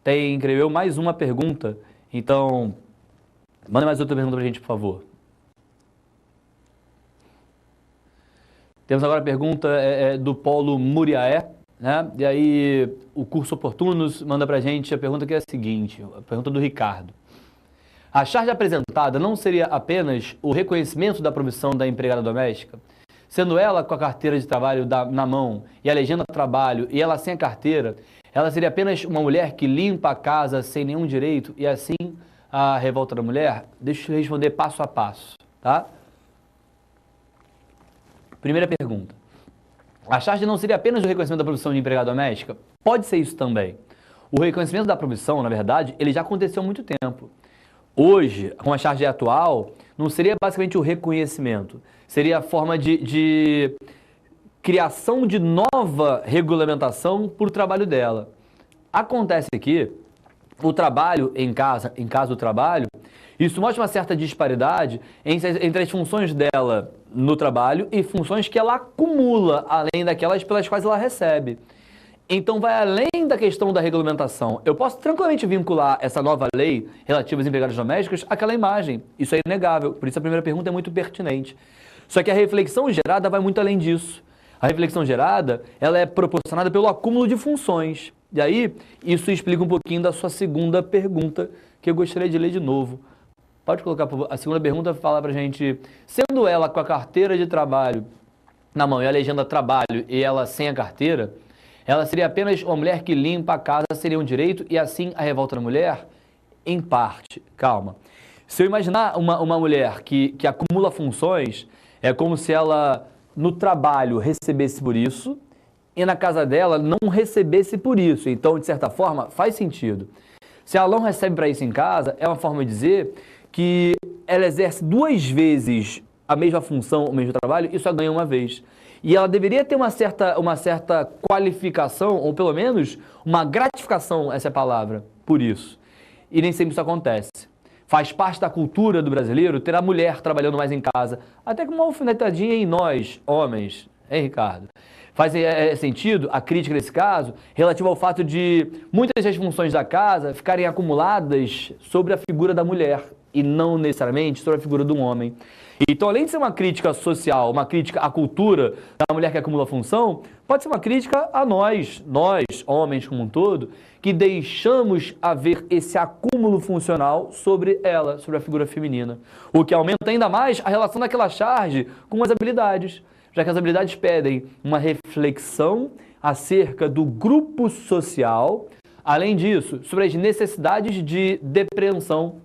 Tem, escreveu mais uma pergunta, então manda mais outra pergunta para a gente, por favor. Temos agora a pergunta do Polo Muriaé, né? E aí o curso Oportunos manda para a gente a pergunta que é a seguinte, a pergunta do Ricardo. A charge apresentada não seria apenas o reconhecimento da profissão da empregada doméstica? Sendo ela com a carteira de trabalho na mão e a legenda trabalho e ela sem a carteira, ela seria apenas uma mulher que limpa a casa sem nenhum direito e assim a revolta da mulher? Deixa eu responder passo a passo, tá? Primeira pergunta. A charge não seria apenas o reconhecimento da profissão de empregada doméstica? Pode ser isso também. O reconhecimento da profissão, na verdade, ele já aconteceu há muito tempo. Hoje, com a charge atual, não seria basicamente o reconhecimento, seria a forma de criação de nova regulamentação por trabalho dela. Acontece que o trabalho em casa do trabalho, isso mostra uma certa disparidade entre as funções dela no trabalho e funções que ela acumula, além daquelas pelas quais ela recebe. Então vai além da questão da regulamentação. Eu posso tranquilamente vincular essa nova lei relativa às empregadas domésticas àquela imagem. Isso é inegável. Por isso a primeira pergunta é muito pertinente. Só que a reflexão gerada vai muito além disso. A reflexão gerada, ela é proporcionada pelo acúmulo de funções. E aí, isso explica um pouquinho da sua segunda pergunta, que eu gostaria de ler de novo. Pode colocar, por favor. A segunda pergunta fala pra gente, sendo ela com a carteira de trabalho na mão e a legenda trabalho e ela sem a carteira, ela seria apenas uma mulher que limpa a casa, seria um direito e assim a revolta da mulher? Em parte. Calma. Se eu imaginar uma mulher que acumula funções, é como se ela no trabalho recebesse por isso e na casa dela não recebesse por isso. Então, de certa forma, faz sentido. Se ela não recebe para isso em casa, é uma forma de dizer que ela exerce 2 vezes a mesma função, o mesmo trabalho, e só ganha uma vez. E ela deveria ter uma certa qualificação, ou pelo menos uma gratificação, essa é a palavra, por isso. E nem sempre isso acontece. Faz parte da cultura do brasileiro ter a mulher trabalhando mais em casa, até com uma alfinetadinha em nós, homens, hein, Ricardo? Faz sentido a crítica nesse caso, relativa ao fato de muitas das funções da casa ficarem acumuladas sobre a figura da mulher e não necessariamente sobre a figura do homem. Então, além de ser uma crítica social, uma crítica à cultura da mulher que acumula função, pode ser uma crítica a nós, homens como um todo, que deixamos haver esse acúmulo funcional sobre ela, sobre a figura feminina. O que aumenta ainda mais a relação daquela charge com as habilidades, já que as habilidades pedem uma reflexão acerca do grupo social, além disso, sobre as necessidades de depreensão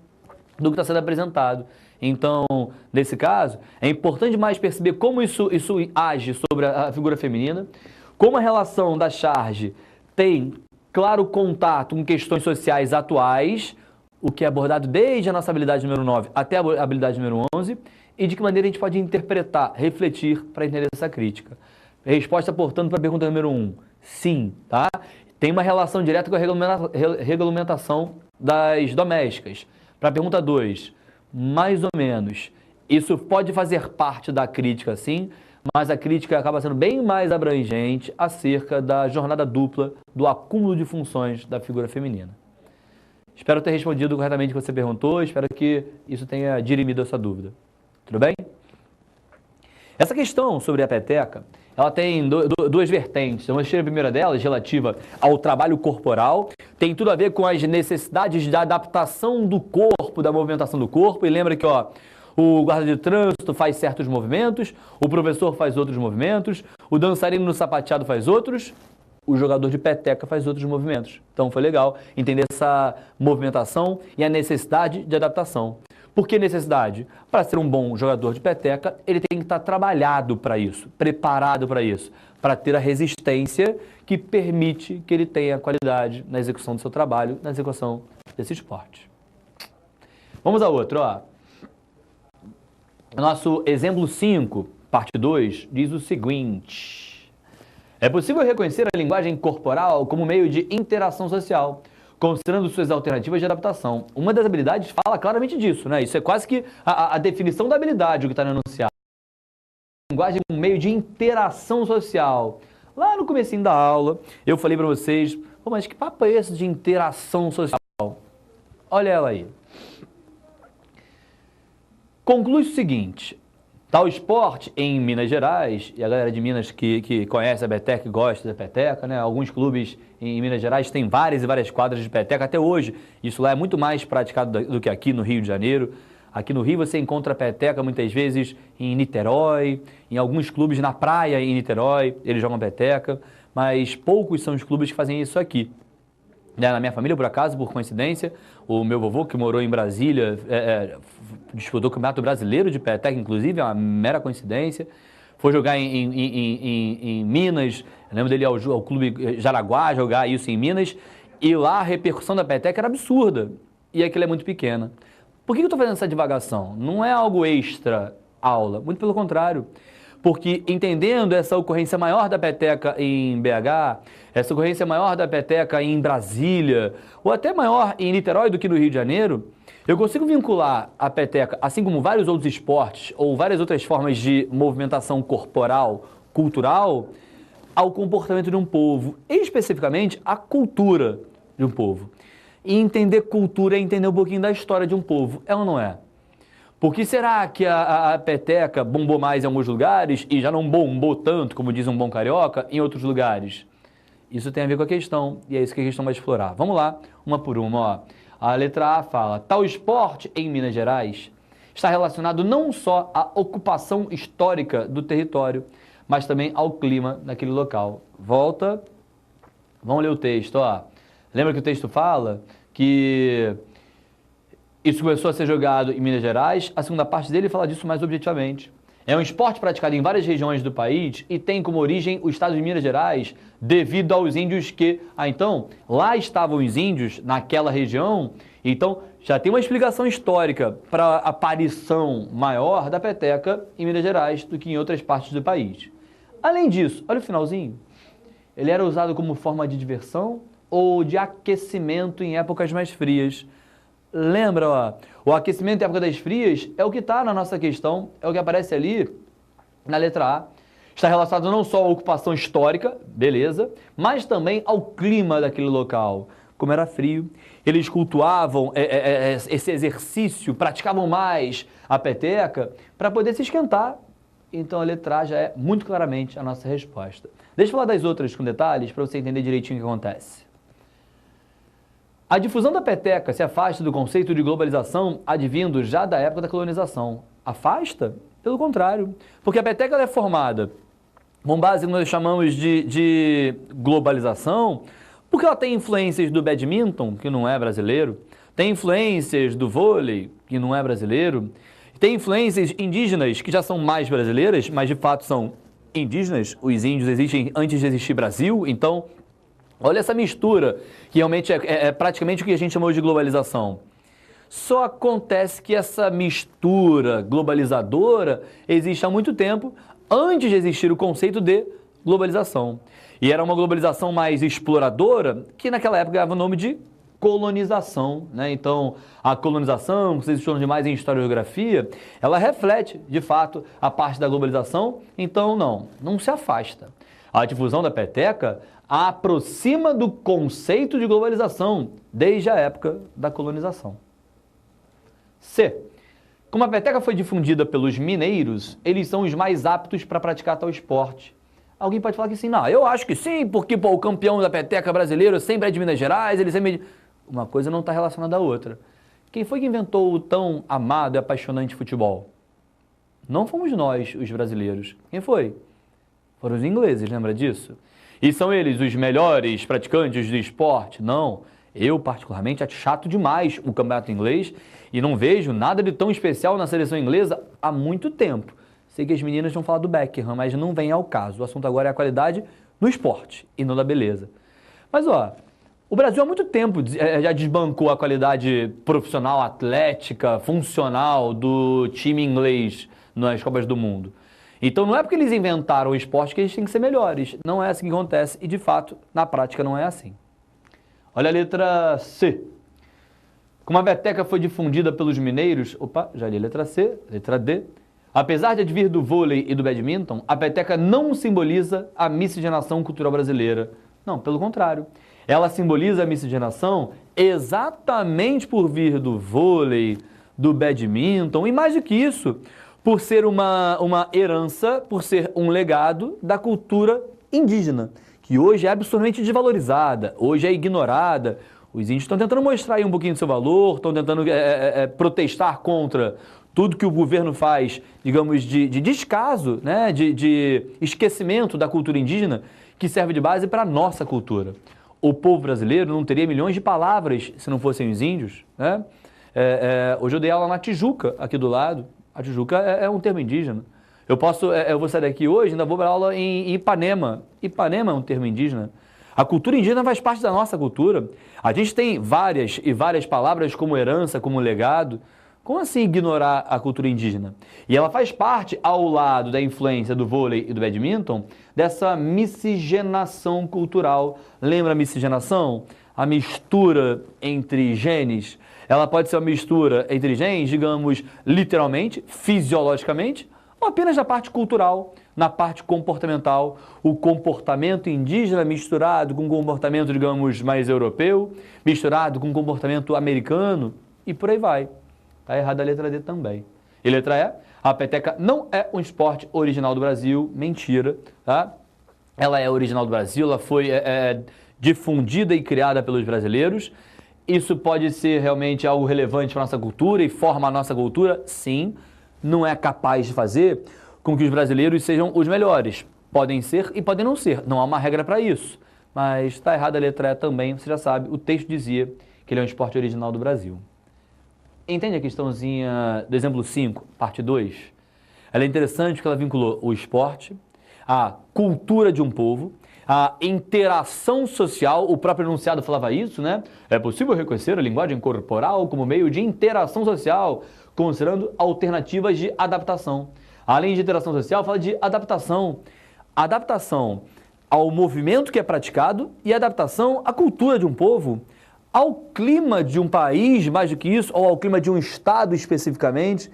do que está sendo apresentado. Então, nesse caso, é importante demais perceber como isso age sobre a figura feminina, como a relação da charge tem claro contato com questões sociais atuais, o que é abordado desde a nossa habilidade número 9 até a habilidade número 11, e de que maneira a gente pode interpretar, refletir para entender essa crítica. Resposta, portanto, para a pergunta número 1, sim, tá? Tem uma relação direta com a regulamentação das domésticas. Para a pergunta 2, mais ou menos. Isso pode fazer parte da crítica, sim, mas a crítica acaba sendo bem mais abrangente acerca da jornada dupla, do acúmulo de funções da figura feminina. Espero ter respondido corretamente o que você perguntou, espero que isso tenha dirimido a sua dúvida. Tudo bem? Essa questão sobre a peteca, ela tem duas vertentes. Eu mostrei a primeira delas, relativa ao trabalho corporal, tem tudo a ver com as necessidades de adaptação do corpo, da movimentação do corpo. E lembra que o guarda de trânsito faz certos movimentos, o professor faz outros movimentos, o dançarino no sapateado faz outros, o jogador de peteca faz outros movimentos. Então foi legal entender essa movimentação e a necessidade de adaptação. Por que necessidade? Para ser um bom jogador de peteca, ele tem que estar trabalhado para isso, preparado para isso, para ter a resistência que permite que ele tenha qualidade na execução do seu trabalho, na execução desse esporte. Vamos a outro, ó. Nosso exemplo 5, parte 2, diz o seguinte: é possível reconhecer a linguagem corporal como meio de interação social, considerando suas alternativas de adaptação. Uma das habilidades fala claramente disso, né? Isso é quase que a definição da habilidade, o que está no enunciado. Linguagem como meio de interação social. Lá no comecinho da aula, eu falei para vocês, mas que papo é esse de interação social? Olha ela aí. Conclui o seguinte: tal esporte em Minas Gerais, e a galera de Minas que conhece a peteca e gosta da peteca, né? Alguns clubes em Minas Gerais têm várias e várias quadras de peteca, até hoje. Isso lá é muito mais praticado do que aqui no Rio de Janeiro. Aqui no Rio você encontra peteca muitas vezes em Niterói, em alguns clubes na praia em Niterói, eles jogam peteca, mas poucos são os clubes que fazem isso aqui. Na minha família, por acaso, por coincidência, o meu vovô, que morou em Brasília, disputou o Campeonato Brasileiro de Peteca, inclusive, é uma mera coincidência. foi jogar em Minas, eu lembro dele ao Clube Jaraguá jogar isso em Minas, e lá a repercussão da peteca era absurda, e aquilo é muito pequena. Por que eu estou fazendo essa divagação? Não é algo extra aula, muito pelo contrário. Porque entendendo essa ocorrência maior da peteca em BH, essa ocorrência maior da peteca em Brasília, ou até maior em Niterói do que no Rio de Janeiro, eu consigo vincular a peteca, assim como vários outros esportes ou várias outras formas de movimentação corporal, cultural, ao comportamento de um povo, e especificamente à cultura de um povo. E entender cultura é entender um pouquinho da história de um povo, é ou não é? Por que será que a peteca bombou mais em alguns lugares e já não bombou tanto, como diz um bom carioca, em outros lugares? Isso tem a ver com a questão, e é isso que a questão vai explorar. Vamos lá, uma por uma. Ó. A letra A fala, tal esporte em Minas Gerais está relacionado não só à ocupação histórica do território, mas também ao clima daquele local. Volta, vamos ler o texto. Ó. Lembra que o texto fala que isso começou a ser jogado em Minas Gerais? A segunda parte dele fala disso mais objetivamente. É um esporte praticado em várias regiões do país e tem como origem o estado de Minas Gerais devido aos índios que... então, lá estavam os índios naquela região, então já tem uma explicação histórica para a aparição maior da peteca em Minas Gerais do que em outras partes do país. Além disso, olha o finalzinho, ele era usado como forma de diversão ou de aquecimento em épocas mais frias. Lembra, ó, o aquecimento em época das frias é o que está na nossa questão, é o que aparece ali na letra A. Está relacionado não só à ocupação histórica, beleza, mas também ao clima daquele local. Como era frio, eles cultuavam esse exercício, praticavam mais a peteca para poder se esquentar. Então a letra A já é muito claramente a nossa resposta. Deixa eu falar das outras com detalhes para você entender direitinho o que acontece. A difusão da peteca se afasta do conceito de globalização advindo já da época da colonização. Afasta? Pelo contrário. Porque a peteca é formada com base no que nós chamamos de globalização, porque ela tem influências do badminton, que não é brasileiro, tem influências do vôlei, que não é brasileiro, tem influências indígenas, que já são mais brasileiras, mas de fato são indígenas. Os índios existem antes de existir Brasil, então... olha essa mistura, que realmente é praticamente o que a gente chamou de globalização. Só acontece que essa mistura globalizadora existe há muito tempo, antes de existir o conceito de globalização. E era uma globalização mais exploradora, que naquela época ganhava o nome de colonização, né? Então, a colonização, que vocês estudam demais em História e Geografia, ela reflete, de fato, a parte da globalização, então não se afasta. A difusão da peteca aproxima do conceito de globalização desde a época da colonização. C. Como a peteca foi difundida pelos mineiros, eles são os mais aptos para praticar tal esporte. Alguém pode falar que sim, não, eu acho que sim, porque o campeão da peteca brasileiro sempre é de Minas Gerais, ele sempre... Uma coisa não está relacionada à outra. Quem foi que inventou o tão amado e apaixonante futebol? Não fomos nós, os brasileiros. Quem foi? Foram os ingleses, lembra disso? E são eles os melhores praticantes do esporte? Não. Eu, particularmente, acho chato demais o campeonato inglês e não vejo nada de tão especial na seleção inglesa há muito tempo. Sei que as meninas vão falar do Beckham, mas não vem ao caso. O assunto agora é a qualidade no esporte e não da beleza. Mas, ó, o Brasil há muito tempo já desbancou a qualidade profissional, atlética, funcional do time inglês nas Copas do Mundo. Então não é porque eles inventaram o esporte que eles têm que ser melhores. Não é assim que acontece e, de fato, na prática não é assim. Olha a letra C. Como a peteca foi difundida pelos mineiros... Opa, já li a letra C, letra D. Apesar de advir do vôlei e do badminton, a peteca não simboliza a miscigenação cultural brasileira. Não, pelo contrário. Ela simboliza a miscigenação exatamente por vir do vôlei, do badminton e, mais do que isso, por ser uma herança, por ser um legado da cultura indígena, que hoje é absolutamente desvalorizada, hoje é ignorada. Os índios estão tentando mostrar aí um pouquinho do seu valor, estão tentando protestar contra tudo que o governo faz, digamos, de descaso, né? de esquecimento da cultura indígena, que serve de base para a nossa cultura. O povo brasileiro não teria milhões de palavras se não fossem os índios, né? Hoje eu dei aula na Tijuca, aqui do lado. A Tijuca é um termo indígena. Eu vou sair daqui hoje, ainda vou para aula em Ipanema. Ipanema é um termo indígena. A cultura indígena faz parte da nossa cultura. A gente tem várias e várias palavras como herança, como legado. Como assim ignorar a cultura indígena? E ela faz parte, ao lado da influência do vôlei e do badminton, dessa miscigenação cultural. Lembra a miscigenação? A mistura entre genes. Ela pode ser uma mistura entre genes, digamos, literalmente, fisiologicamente, ou apenas na parte cultural, na parte comportamental. O comportamento indígena misturado com o comportamento, digamos, mais europeu, misturado com o comportamento americano, e por aí vai. Está errada a letra D também. E letra E, a peteca não é um esporte original do Brasil, mentira, tá? Ela é original do Brasil, ela foi difundida e criada pelos brasileiros. Isso pode ser realmente algo relevante para a nossa cultura e forma a nossa cultura? Sim. Não é capaz de fazer com que os brasileiros sejam os melhores. Podem ser e podem não ser. Não há uma regra para isso. Mas está errada a letra E também, você já sabe. O texto dizia que ele é um esporte original do Brasil. Entende a questãozinha do exemplo 5, parte 2? Ela é interessante porque ela vinculou o esporte, a cultura de um povo, a interação social. O próprio enunciado falava isso, né? É possível reconhecer a linguagem corporal como meio de interação social, considerando alternativas de adaptação. Além de interação social, fala de adaptação. Adaptação ao movimento que é praticado e adaptação à cultura de um povo, ao clima de um país, mais do que isso, ou ao clima de um estado especificamente.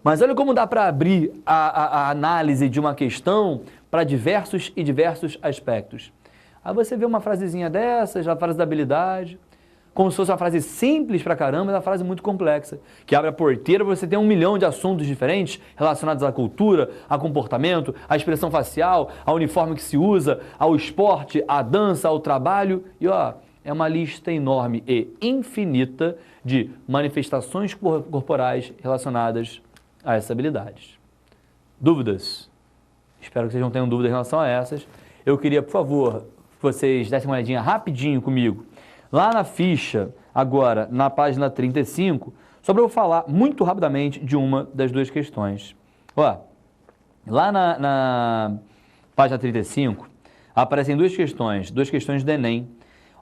Mas olha como dá para abrir a análise de uma questão para diversos e diversos aspectos. Aí você vê uma frasezinha dessas, a frase da habilidade, como se fosse uma frase simples pra caramba, mas uma frase muito complexa, que abre a porteira para você ter 1 milhão de assuntos diferentes relacionados à cultura, a comportamento, à expressão facial, ao uniforme que se usa, ao esporte, à dança, ao trabalho. E ó, é uma lista enorme e infinita de manifestações corporais relacionadas a essas habilidades. Dúvidas? Espero que vocês não tenham dúvidas em relação a essas. Eu queria, por favor, que vocês dessem uma olhadinha rapidinho comigo lá na ficha, agora, na página 35, só para eu falar muito rapidamente de uma das duas questões. Ó, lá na página 35, aparecem duas questões do Enem.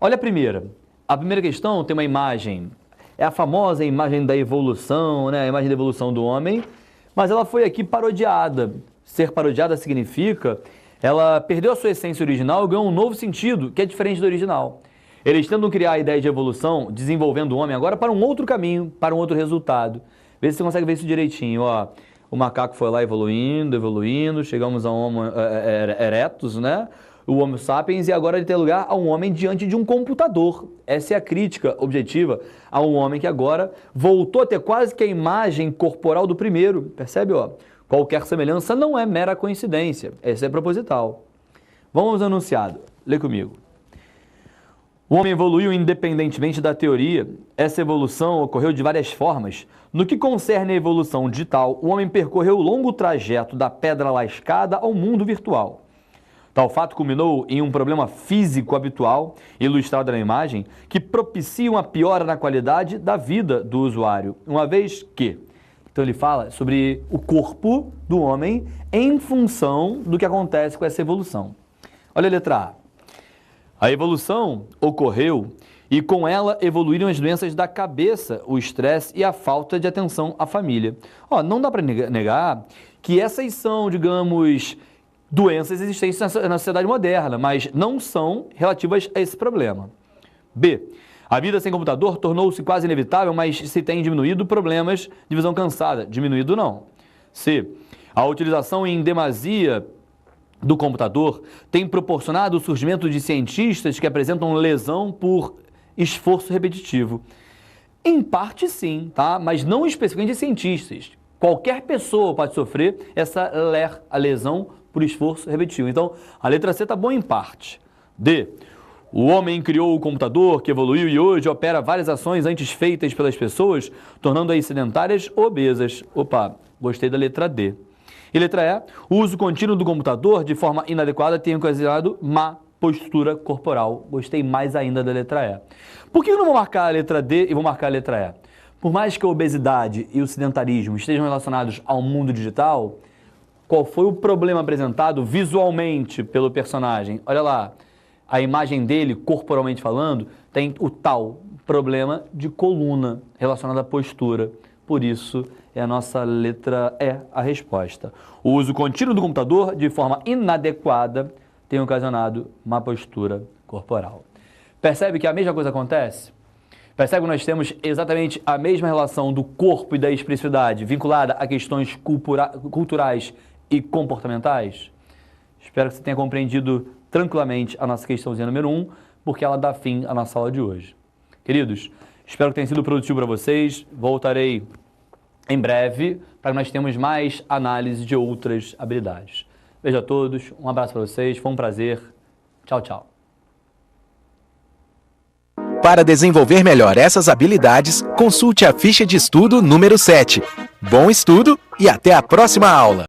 Olha a primeira. A primeira questão tem uma imagem, é a famosa imagem da evolução, né? A imagem da evolução do homem, mas ela foi aqui parodiada. Ser parodiada significa ela perdeu a sua essência original e ganhou um novo sentido, que é diferente do original. Eles tentam criar a ideia de evolução, desenvolvendo o homem agora para um outro caminho, para um outro resultado. Vê se você consegue ver isso direitinho. Ó, o macaco foi lá evoluindo, chegamos a Homo erectus, né? O Homo sapiens, e agora ele tem lugar a um homem diante de um computador. Essa é a crítica objetiva a um homem que agora voltou a ter quase que a imagem corporal do primeiro. Percebe? Ó? Qualquer semelhança não é mera coincidência, essa é proposital. Vamos ao enunciado. Lê comigo. O homem evoluiu independentemente da teoria. Essa evolução ocorreu de várias formas. No que concerne à evolução digital, o homem percorreu o longo trajeto da pedra lascada ao mundo virtual. Tal fato culminou em um problema físico habitual, ilustrado na imagem, que propicia uma piora na qualidade da vida do usuário, uma vez que... Então ele fala sobre o corpo do homem em função do que acontece com essa evolução. Olha a letra A. A evolução ocorreu e com ela evoluíram as doenças da cabeça, o estresse e a falta de atenção à família. Ó, não dá para negar que essas são, digamos, doenças existentes na sociedade moderna, mas não são relativas a esse problema. B. A vida sem computador tornou-se quase inevitável, mas se tem diminuído problemas de visão cansada. Diminuído não. C. A utilização em demasia do computador tem proporcionado o surgimento de cientistas que apresentam lesão por esforço repetitivo. Em parte sim, tá? Mas não especificamente de cientistas. Qualquer pessoa pode sofrer a lesão por esforço repetitivo. Então, a letra C está boa em parte. D. O homem criou o computador que evoluiu e hoje opera várias ações antes feitas pelas pessoas, tornando-as sedentárias ou obesas. Opa, gostei da letra D. E letra E, o uso contínuo do computador de forma inadequada tem ocasionado má postura corporal. Gostei mais ainda da letra E. Por que eu não vou marcar a letra D e vou marcar a letra E? Por mais que a obesidade e o sedentarismo estejam relacionados ao mundo digital, qual foi o problema apresentado visualmente pelo personagem. Olha lá, a imagem dele, corporalmente falando, tem o tal problema de coluna relacionado à postura. Por isso, é a nossa letra E a resposta. O uso contínuo do computador de forma inadequada tem ocasionado má postura corporal. Percebe que a mesma coisa acontece? Percebe que nós temos exatamente a mesma relação do corpo e da expressividade vinculada a questões culturais e comportamentais? Espero que você tenha compreendido tranquilamente a nossa questãozinha número 1, porque ela dá fim à nossa aula de hoje. Queridos, espero que tenha sido produtivo para vocês. Voltarei em breve para que nós tenhamos mais análise de outras habilidades. Beijo a todos, um abraço para vocês, foi um prazer. Tchau, tchau. Para desenvolver melhor essas habilidades, consulte a ficha de estudo número 7. Bom estudo e até a próxima aula!